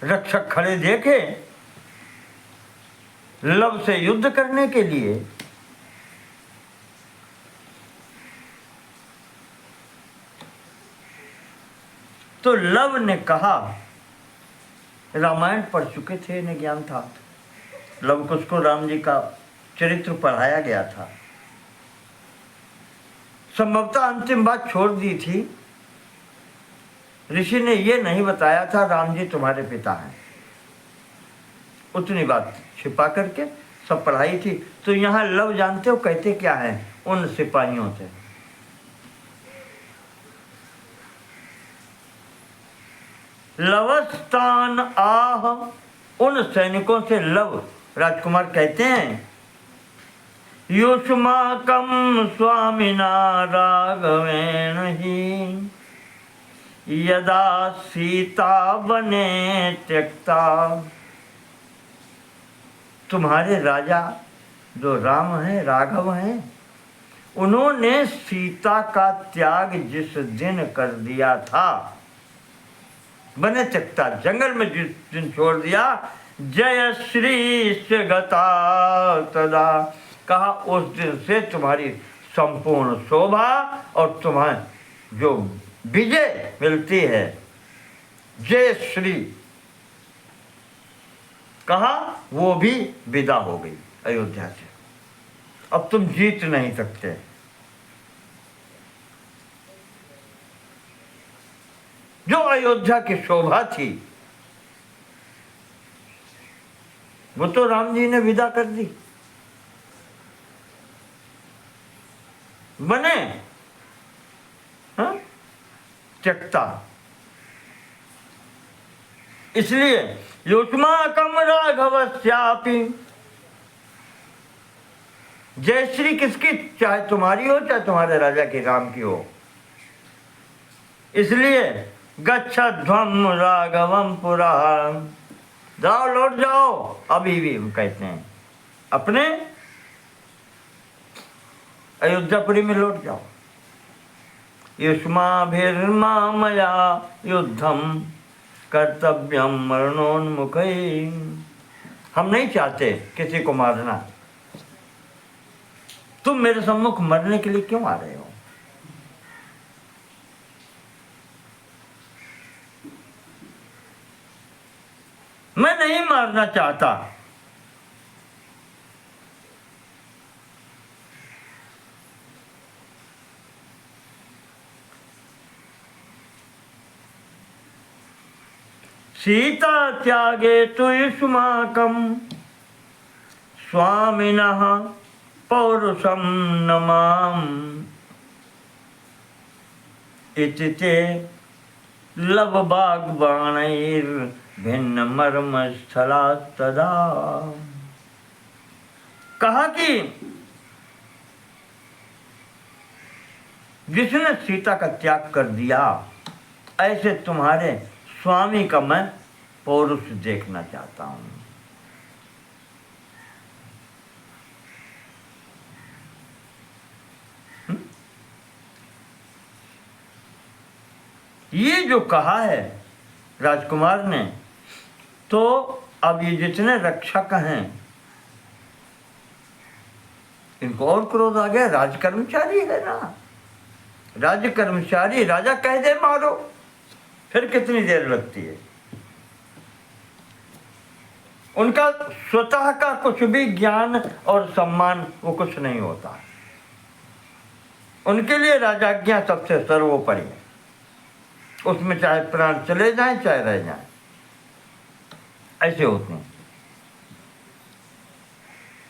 रक्षक खड़े देखे लव से युद्ध करने के लिए, तो लव ने कहा, रामायण पढ़ चुके थे, इन्हें ज्ञान था, लव कुश को राम जी का चरित्र पढ़ाया गया था, संभवतः अंतिम बात छोड़ दी थी। ऋषि ने ये नहीं बताया था राम जी तुम्हारे पिता हैं, उतनी बात छिपा करके सब पढ़ाई थी। तो यहाँ लव जानते हो कहते क्या है उन सिपाहियों से, लवस्तान आह, उन सैनिकों से लव राजकुमार कहते हैं, युष्माकं स्वामिना राघवेण ही यदा सीता बने त्यक्ता। तुम्हारे राजा जो राम हैं, राघव हैं, उन्होंने सीता का त्याग जिस दिन कर दिया था, बने त्यक्ता, जंगल में जिस दिन छोड़ दिया, जय श्री से गता तदा, कहा उस दिन से तुम्हारी संपूर्ण शोभा और तुम्हारी जो विजय मिलती है, जय श्री कहा, वो भी विदा हो गई अयोध्या से। अब तुम जीत नहीं सकते। जो अयोध्या की शोभा थी वो तो राम जी ने विदा कर दी, बने त्यक्ता। इसलिए युष्माकं राघवस्यापि, जय श्री किसकी, चाहे तुम्हारी हो चाहे तुम्हारे राजा की, राम की हो। इसलिए गच्छध्वं राघवं पुरा, जाओ लौट जाओ, अभी भी हम कहते हैं अपने अयोध्यापुरी में लौट जाओ। युष्माभिर्मामया युद्धम कर्तव्यम मरणोन्मुखै। हम नहीं चाहते किसी को मारना, तुम मेरे सम्मुख मरने के लिए क्यों आ रहे हो? मैं नहीं मारना चाहता। सीता त्यागे तु युष्माकं स्वामिनः पौरुषं न माम् इति ते लवबाग्बाणैर्भिन्न मर्मस्थलात् तदा। कहा कि जिसने सीता का त्याग कर दिया, ऐसे तुम्हारे स्वामी का मैं पौरुष देखना चाहता हूं। ये जो कहा है राजकुमार ने, तो अब ये जितने रक्षक हैं इनको और क्रोध आ गया। राजकर्मचारी है ना, राजकर्मचारी, राजा कह दे मारो, फिर कितनी देर लगती है? उनका स्वतः का कुछ भी ज्ञान और सम्मान वो कुछ नहीं होता। उनके लिए राजाज्ञा सबसे सर्वोपरि है, उसमें चाहे प्राण चले जाएं चाहे रह जाएं, ऐसे होते हैं।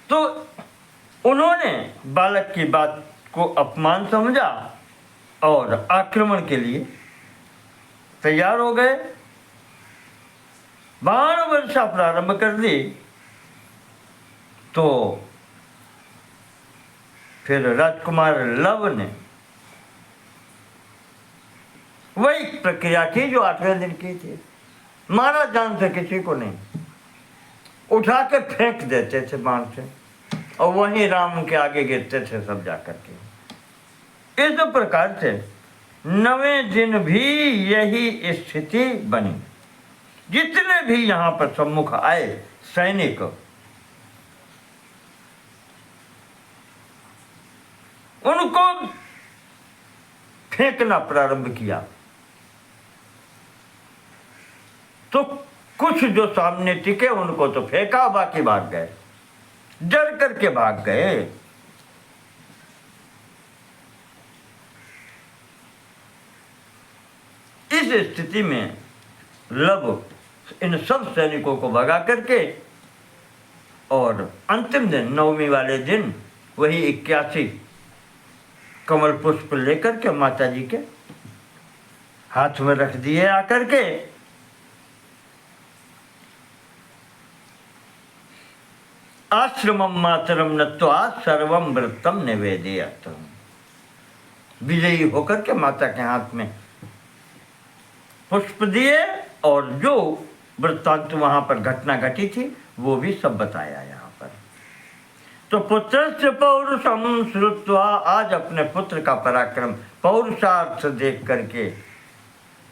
तो उन्होंने बालक की बात को अपमान समझा और आक्रमण के लिए तैयार हो गए। बाण वर्षा प्रारंभ कर दी। तो फिर राजकुमार लव ने वही प्रक्रिया की जो 8वें दिन की थी। मारा जान से किसी को नहीं, उठा के फेंक देते थे बाण से और वहीं राम के आगे गिरते थे सब जाकर के। इस प्रकार से 9वें दिन भी यही स्थिति बनी। जितने भी यहाँ पर सम्मुख आए सैनिक, उनको फेंकना प्रारंभ किया। तो कुछ जो सामने टिके उनको तो फेंका, बाकी भाग गए, डर करके भाग गए। इस स्थिति में लव इन सब सैनिकों को भगा करके और अंतिम दिन 9वीं वाले दिन वही 81 कमल पुष्प लेकर के माता जी के हाथ में रख दिए आकर के। आश्रमम मातरम नत्वा सर्वम वृत्तम निवेदयत्। विजयी होकर के माता के हाथ में पुष्प दिए और जो वृत्तांत वहां पर घटना घटी थी वो भी सब बताया यहाँ पर। तो पुत्रस्य पौरुषम श्रुत्वा, आज अपने पुत्र का पराक्रम पौरुषार्थ देख करके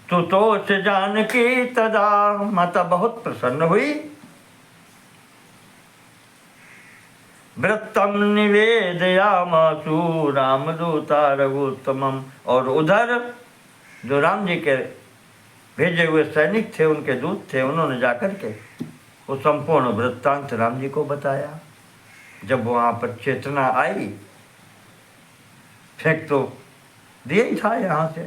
तुतोष जानकी तदा, माता बहुत प्रसन्न हुई। वृत्तम निवेदयामासु रामदूता रघुत्तमम, और उधर जो राम जी के भेजे हुए सैनिक थे, उनके दूत थे, उन्होंने जाकर के वो संपूर्ण वृत्तांत राम जी को बताया। जब वहाँ पर चेतना आई, फेंक तो दिया ही था यहाँ से।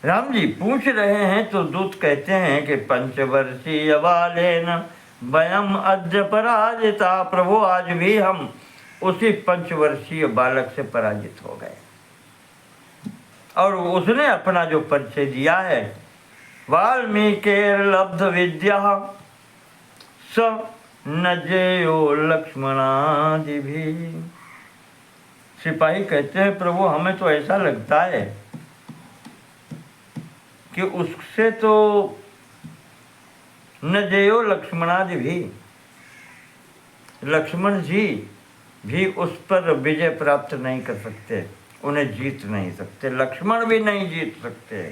राम जी पूछ रहे हैं तो दूत कहते हैं कि पंचवर्षीय बालेन वयम अद्य पराजिता। प्रभु, आज भी हम उसी 5 वर्षीय बालक से पराजित हो गए। और उसने अपना जो परिचय दिया है, वाल्मीकिर्लब्ध विद्या स न जेयो लक्ष्मणादिभिः। सिपाही कहते हैं प्रभु, हमें तो ऐसा लगता है कि उससे तो न जेयो लक्ष्मणादिभिः, लक्ष्मण जी भी उस पर विजय प्राप्त नहीं कर सकते, उन्हें जीत नहीं सकते, लक्ष्मण भी नहीं जीत सकते।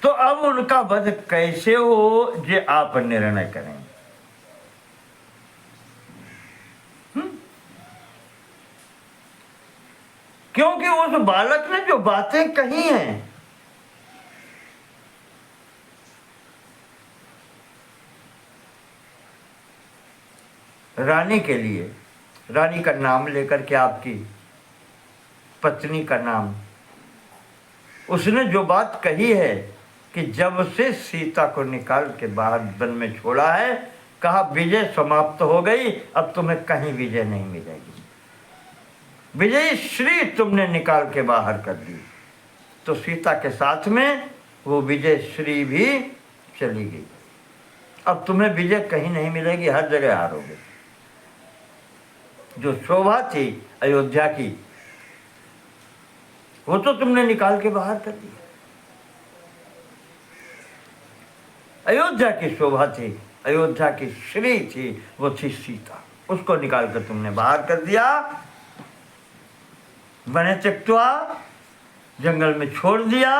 तो अब उनका वध कैसे हो, ये आप निर्णय करें। क्योंकि उस बालक ने जो बातें कही हैं, रानी के लिए, रानी का नाम लेकर के, आपकी पत्नी का नाम, उसने जो बात कही है कि जब से सीता को निकाल के बाहर वन में छोड़ा है, कहा विजय समाप्त हो गई, अब तुम्हें कहीं विजय नहीं मिलेगी, विजयी श्री तुमने निकाल के बाहर कर दी। तो सीता के साथ में वो विजय श्री भी चली गई। अब तुम्हें विजय कहीं नहीं मिलेगी, हर जगह हारोगे। जो शोभा थी अयोध्या की, वो तो तुमने निकाल के बाहर कर दिया। अयोध्या की शोभा थी, अयोध्या की श्री थी, वो थी सीता, उसको निकाल कर तुमने बाहर कर दिया। वने त्यक्त्वा, जंगल में छोड़ दिया,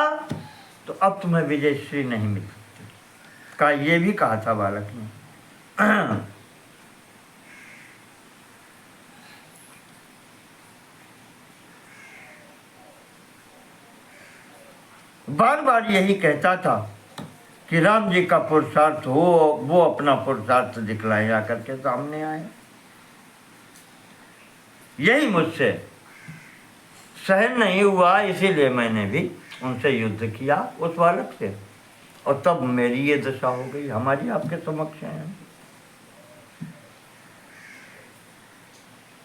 तो अब तुम्हें विजय श्री नहीं मिल सकती। का ये भी कहा था बालक ने। बार बार यही कहता था कि राम जी का पुरुषार्थ हो, वो अपना पुरुषार्थ दिखलाया करके सामने आए। यही मुझसे सहन नहीं हुआ, इसीलिए मैंने भी उनसे युद्ध किया, उस बालक से, और तब मेरी ये दशा हो गई। हमारी आपके समक्ष है।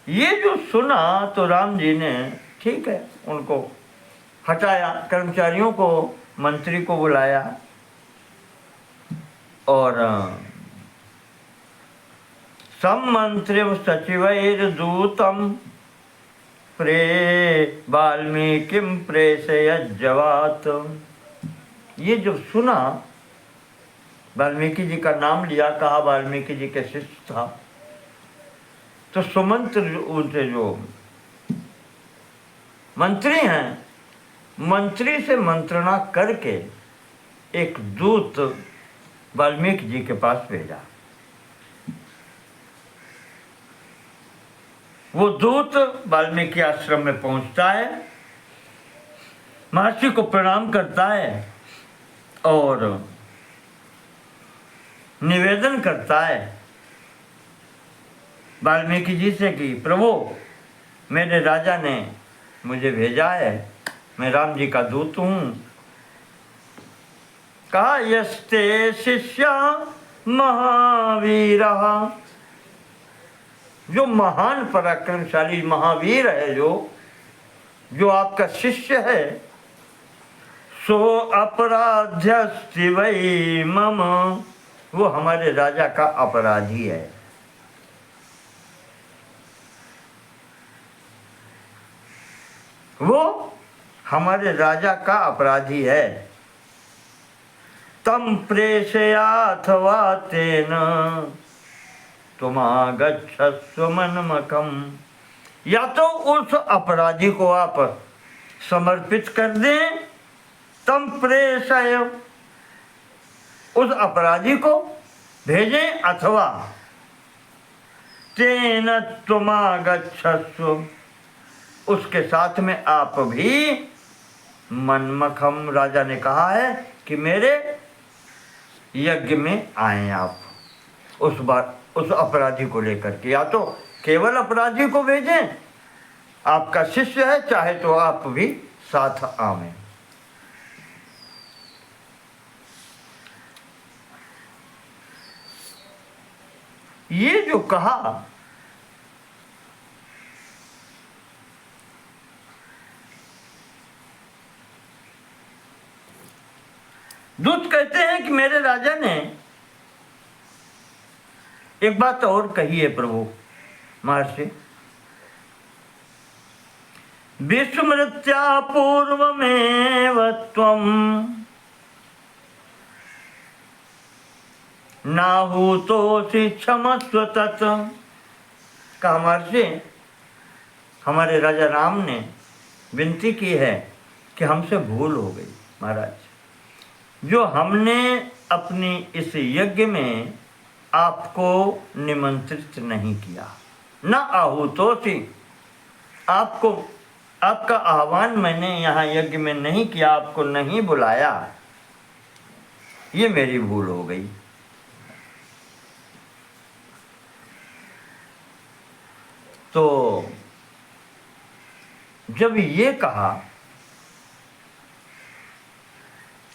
ये जो सुना तो राम जी ने, ठीक है, उनको हटाया, कर्मचारियों को, मंत्री को बुलाया और सम्मंत्रिम सचिवैर्दूतम प्रे वाल्मीकिम प्रेषयज्जवात। ये जब सुना, वाल्मीकि जी का नाम लिया, कहा वाल्मीकि जी के शिष्य था, तो सुमंत्र उनसे जो मंत्री हैं, मंत्री से मंत्रणा करके एक दूत वाल्मीकि जी के पास भेजा। वो दूत वाल्मीकि आश्रम में पहुंचता है, महर्षि को प्रणाम करता है और निवेदन करता है वाल्मीकि जी से कि प्रभु, मेरे राजा ने मुझे भेजा है, मैं राम जी का दूत हूं। कहा यस्ते शिष्य महावीर, जो महान पराक्रमशाली महावीर है, जो आपका शिष्य है, सो अपराध्यस्ति वै मम, वो हमारे राजा का अपराधी है। वो हमारे राजा का अपराधी है। तम प्रेषयाथवा तेन तुमागच्छस्व मन्मखम, या तो उस अपराधी को आप समर्पित कर दें, तम प्रेषय, उस अपराधी को भेजें, अथवा तेन तुमागच्छस्व, उसके साथ में आप भी मन्मखम, राजा ने कहा है कि मेरे यज्ञ में आए आप, उस अपराधी को लेकर के। या तो केवल अपराधी को भेजें, आपका शिष्य है, चाहे तो आप भी साथ आवें। ये जो कहा, दूत कहते हैं कि मेरे राजा ने एक बात और कही है प्रभु महर्षि, विस्मृत्या पूर्वमेव त्वम् नाहूतोऽसि क्षमस्व तत्। कहा महर्षि, हमारे राजा राम ने विनती की है कि हमसे भूल हो गई महाराज, जो हमने अपनी इस यज्ञ में आपको निमंत्रित नहीं किया। न आहूतोऽसि, आपको आपका आह्वान मैंने यहाँ यज्ञ में नहीं किया, आपको नहीं बुलाया, ये मेरी भूल हो गई। तो जब ये कहा,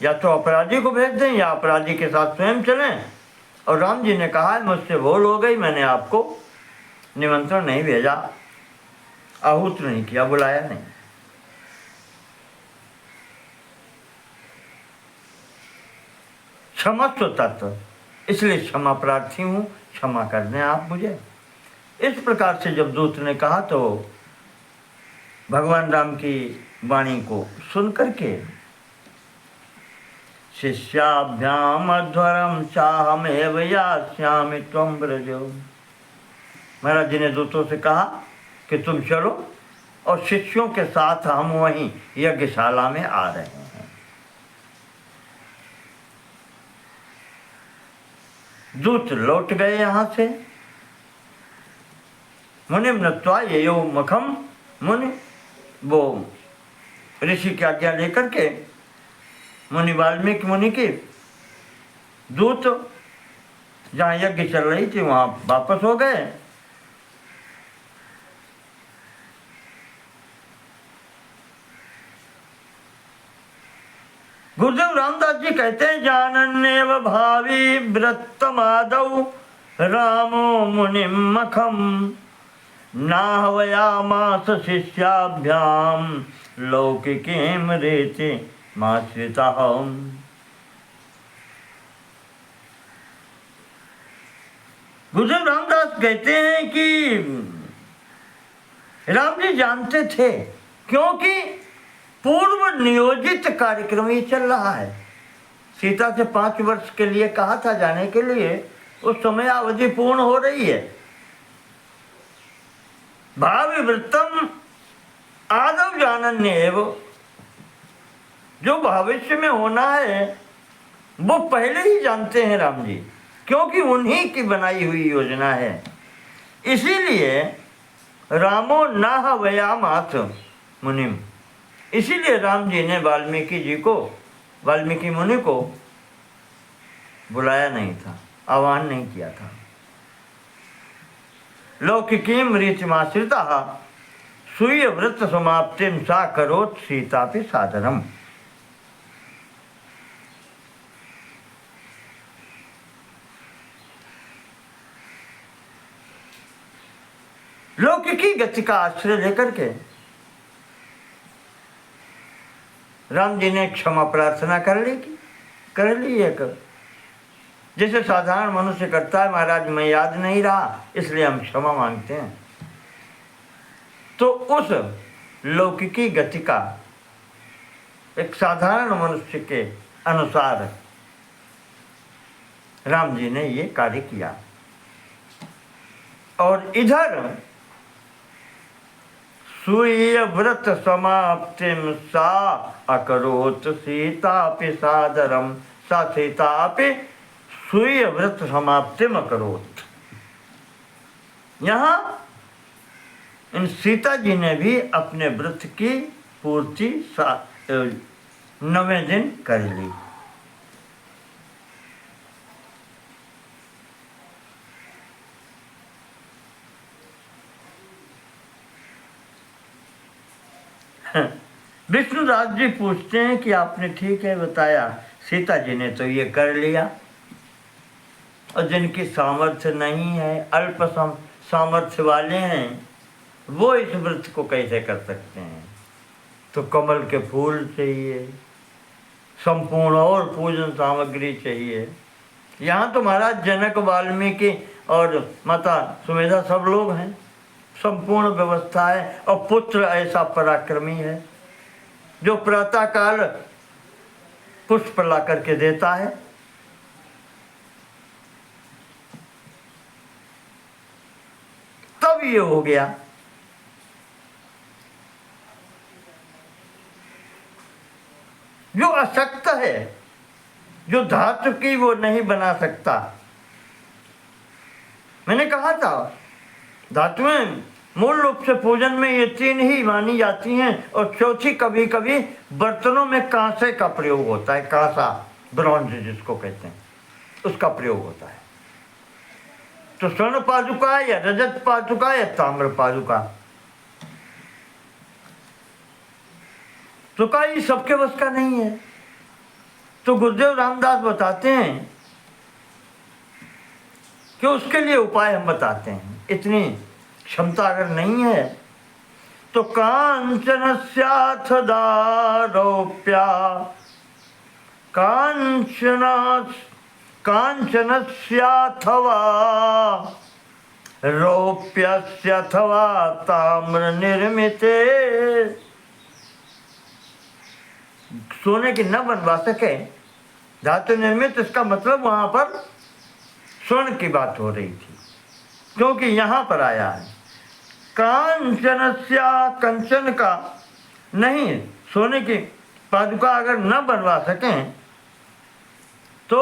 या तो अपराधी को भेज दें या अपराधी के साथ स्वयं चलें, और राम जी ने कहा मुझसे भूल हो गई, मैंने आपको निमंत्रण नहीं भेजा, आहूत नहीं किया, बुलाया नहीं। क्षमस्व तत्व, इसलिए क्षमा प्रार्थी हूँ, क्षमा कर दें आप मुझे। इस प्रकार से जब दूत ने कहा तो भगवान राम की वाणी को सुन करके शिष्याभ्याम अध्वरम चाहमेव यास्यामि त्वं ब्रजो, महाराज जी ने दूतों से कहा कि तुम चलो, और शिष्यों के साथ हम वहीं यज्ञशाला में आ रहे हैं। दूत लौट गए यहाँ से। मुनिम नत्वा ययो मखम, मुनि वो ऋषि की आज्ञा लेकर के मुनि वाल्मीकि मुनि की दूत जहाँ यज्ञ चल रही थी वहाँ वापस हो गए। गुरुदेव रामदास जी कहते हैं, जानन्नेव भावी व्रतमादौ रामो मुनिम मखम नाहवयामास शिष्याभ्याम लौकिकीं रीतिमाश्रिताः। गुरुदेव रामदास कहते हैं कि राम जी जानते थे, क्योंकि पूर्व नियोजित कार्यक्रम ये चल रहा है। सीता से 5 वर्ष के लिए कहा था जाने के लिए, उस समय अवधि पूर्ण हो रही है। भावी वृत्तम आदव जानन्येव, जो भविष्य में होना है वो पहले ही जानते हैं राम जी, क्योंकि उन्हीं की बनाई हुई योजना है। इसीलिए रामो नाह वयामास मुनिम, इसीलिए राम जी ने वाल्मीकि मुनि को बुलाया नहीं था, आह्वान नहीं किया था। लौकिकीं रीतिमाश्रिताः स्वीय व्रत समाप्तिं सा करोत् सीतापि सादरम्। लौकिकी गति का आश्रय लेकर के राम जी ने क्षमा प्रार्थना कर ली एक, जैसे साधारण मनुष्य करता है, महाराज मैं याद नहीं रहा इसलिए हम क्षमा मांगते हैं। तो उस लौकिकी गति का एक साधारण मनुष्य के अनुसार राम जी ने ये कार्य किया। और इधर स्वीय व्रत समाप्तिम सा अकरोत् सीतापि सादरम, सा सीतापि स्वीय व्रत समाप्तिम अकरोत्। यहाँ इन सीता जी ने भी अपने व्रत की पूर्ति 9वें दिन कर ली। विष्णुदास जी पूछते हैं कि आपने ठीक है बताया, सीता जी ने तो ये कर लिया, और जिनकी सामर्थ्य नहीं है, अल्प सामर्थ्य वाले हैं, वो इस व्रत को कैसे कर सकते हैं। तो कमल के फूल चाहिए, संपूर्ण और पूजन सामग्री चाहिए। यहाँ तो महाराज जनक, वाल्मीकि और माता सुमेधा सब लोग हैं, संपूर्ण व्यवस्था है। और पुत्र ऐसा पराक्रमी है जो प्रातः काल पुष्प ला करके देता है। तब ये हो गया। जो अशक्त है, जो धातु की वो नहीं बना सकता। मैंने कहा था धातुएं मूल रूप से पूजन में ये 3 ही मानी जाती हैं, और चौथी कभी कभी बर्तनों में कांसे का प्रयोग होता है। कांसा, ब्रॉन्ज जिसको कहते हैं, उसका प्रयोग होता है। तो स्वर्ण पादुका या रजत पादुका या ताम्र पादुका, तो का ये सबके बस का नहीं है। तो गुरुदेव रामदास बताते हैं कि उसके लिए उपाय हम बताते हैं। इतनी क्षमता अगर नहीं है तो कांचनस्याथ दारोप्या, कांचनस्याथवा रौप्यस्यथवा ताम्र निर्मिते। सोने की न बनवा सके धातु निर्मित, इसका मतलब वहां पर स्वर्ण की बात हो रही थी, क्योंकि यहां पर आया है कांचनस्या, कंचन का नहीं, सोने की पादुका अगर न बनवा सकें तो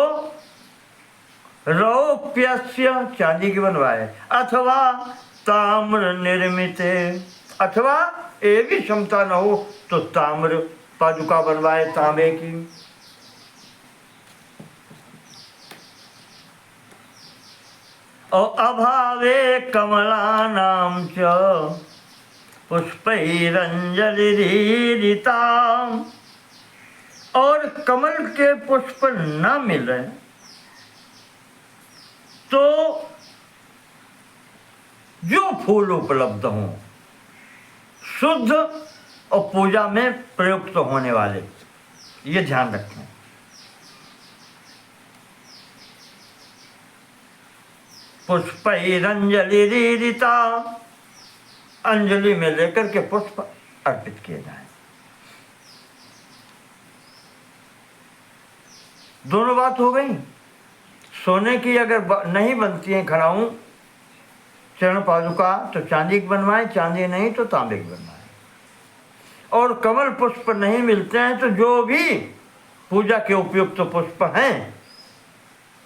रौप्यस्य, चांदी की बनवाए, अथवा ताम्र निर्मित, अथवा ये भी क्षमता न हो तो ताम्र पादुका बनवाए, तांबे की। और अभावे कमलानां च पुष्पैरंजलिरीरिताम्, और कमल के पुष्प न मिले तो जो फूल उपलब्ध हों शुद्ध और पूजा में प्रयुक्त होने वाले, ये ध्यान रखें। पुष्पैरंजलिरीरिता, अंजलि में लेकर के पुष्प अर्पित किए जाए। दोनों बात हो गई। सोने की अगर नहीं बनती है खड़ाऊं चरण पादुका तो चांदी की बनवाए, चांदी नहीं तो तांबे की बनवाए। और कमल पुष्प नहीं मिलते हैं तो जो भी पूजा के उपयुक्त तो पुष्प हैं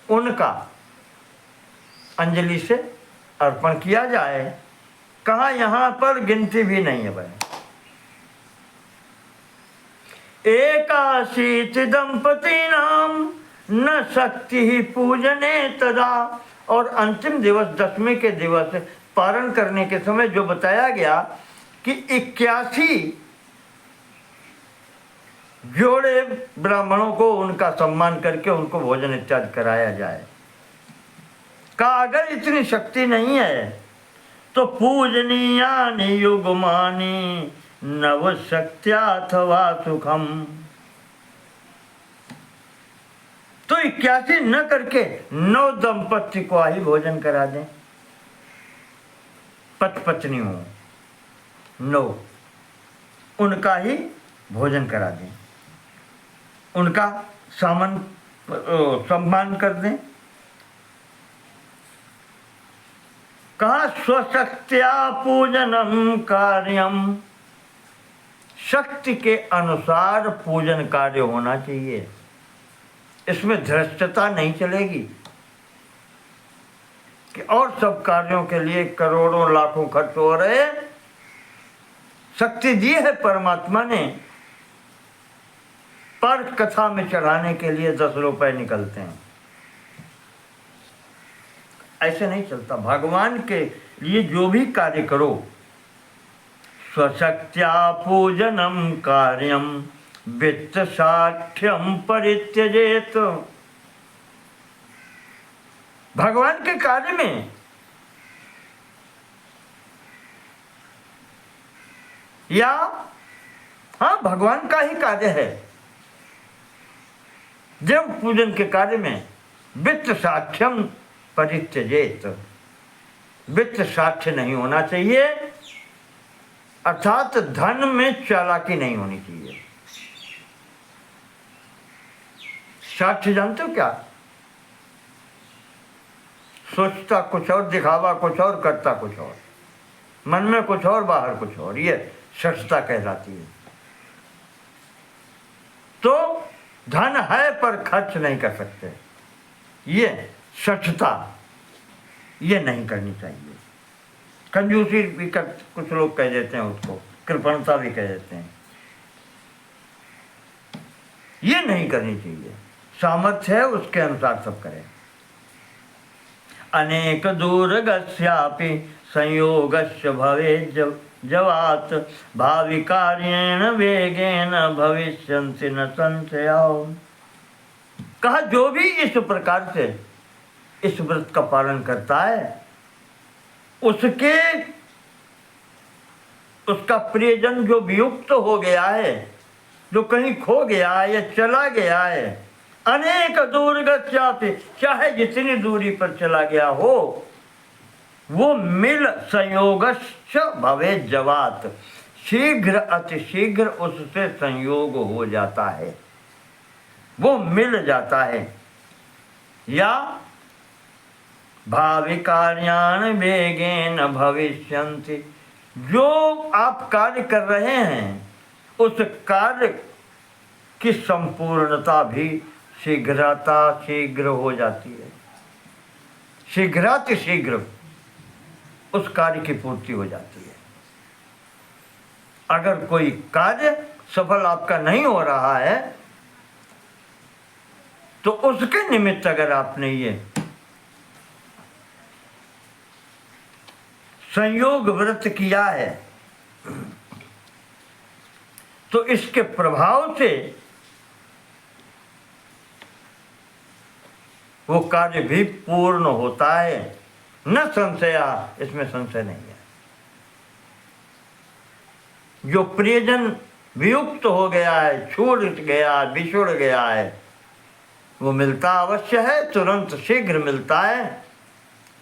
उनका अंजलि से अर्पण किया जाए। कहा यहाँ पर गिनती भी नहीं है भाई। एकाशीति दंपति नाम न शक्ति ही पूजने तदा, और अंतिम दिवस 10वें के दिवस पारण करने के समय जो बताया गया कि 81 जोड़े ब्राह्मणों को उनका सम्मान करके उनको भोजन इत्यादि कराया जाए। का अगर इतनी शक्ति नहीं है तो पूजनीयानि युगमानि नव शक्त्याथवा सुखम, तो 81 न करके 9 दंपत्ति को ही भोजन करा दें। पत्नी हो 9, उनका ही भोजन करा दें, उनका सम्मान कर दें। कहा स्वशक्त्या पूजनम कार्यम, शक्ति के अनुसार पूजन कार्य होना चाहिए। इसमें धृष्टता नहीं चलेगी कि और सब कार्यों के लिए करोड़ों लाखों खर्च हो रहे। शक्ति दी है परमात्मा ने, पर कथा में चढ़ाने के लिए 10 रुपए निकलते हैं। ऐसे नहीं चलता। भगवान के लिए जो भी कार्य करो, स्वशक्त्या पूजनम कार्यम वित्त साक्ष्यम परित्यजेत। भगवान के कार्य में या हाँ भगवान का ही कार्य है, देव पूजन के कार्य में वित्त साक्ष्यम परित्यजेत, वित्त साक्ष्य नहीं होना चाहिए, अर्थात धन में चालाकी नहीं होनी चाहिए। साक्ष्य जानते हो क्या? सोचता कुछ और, दिखावा कुछ और, करता कुछ और, मन में कुछ और, बाहर कुछ और, ये सठता कहलाती है। तो धन है पर खर्च नहीं कर सकते, ये सठता, ये नहीं करनी चाहिए। कंजूसी भी कर, कुछ लोग कह देते हैं उसको, कृपणता भी कह देते हैं, ये नहीं करनी चाहिए। सामर्थ्य है उसके अनुसार सब करें। अनेक दूरगस्यापि संयोगस्य भवेत् जवात् भावि कार्येण वेगेन भविष्यन्ति न संशयो। कहा जो भी इस प्रकार से इस व्रत का पालन करता है, उसका प्रियजन जो वियुक्त हो गया है, जो कहीं खो गया है या चला गया है, अनेक दूरगस्यापि, चाहे जितनी दूरी पर चला गया हो, वो मिल संयोगश्च भवेत् जवात्, शीघ्र अतिशीघ्र उससे संयोग हो जाता है, वो मिल जाता है। या भावि कार्यान वेगेन भविष्यन्ति, जो आप कार्य कर रहे हैं उस कार्य की संपूर्णता भी शीघ्र हो जाती है, शीघ्र उस कार्य की पूर्ति हो जाती है। अगर कोई कार्य सफल आपका नहीं हो रहा है तो उसके निमित्त अगर आपने ये संयोग व्रत किया है तो इसके प्रभाव से वो कार्य भी पूर्ण होता है, न संशया, इसमें संशय नहीं है। जो प्रियजन वियुक्त हो गया है, छूट गया, बिछुड़ गया है, वो मिलता अवश्य है, तुरंत शीघ्र मिलता है।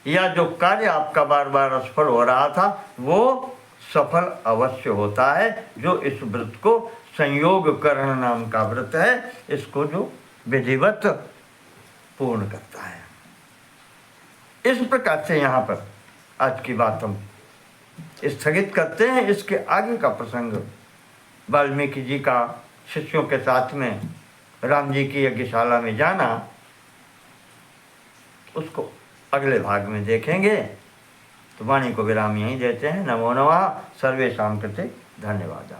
या जो कार्य आपका बार बार असफल हो रहा था वो सफल अवश्य होता है, जो इस व्रत को संयोग करण नाम का व्रत है, इसको जो विधिवत पूर्ण करता है। इस प्रकार से यहाँ पर आज की बात हम स्थगित करते हैं। इसके आगे का प्रसंग वाल्मीकि जी का शिष्यों के साथ में राम जी की यज्ञशाला में जाना, उसको अगले भाग में देखेंगे। तो वाणी को विराम यहीं देते हैं। नमो नमः। सर्वेषां कृते धन्यवाद।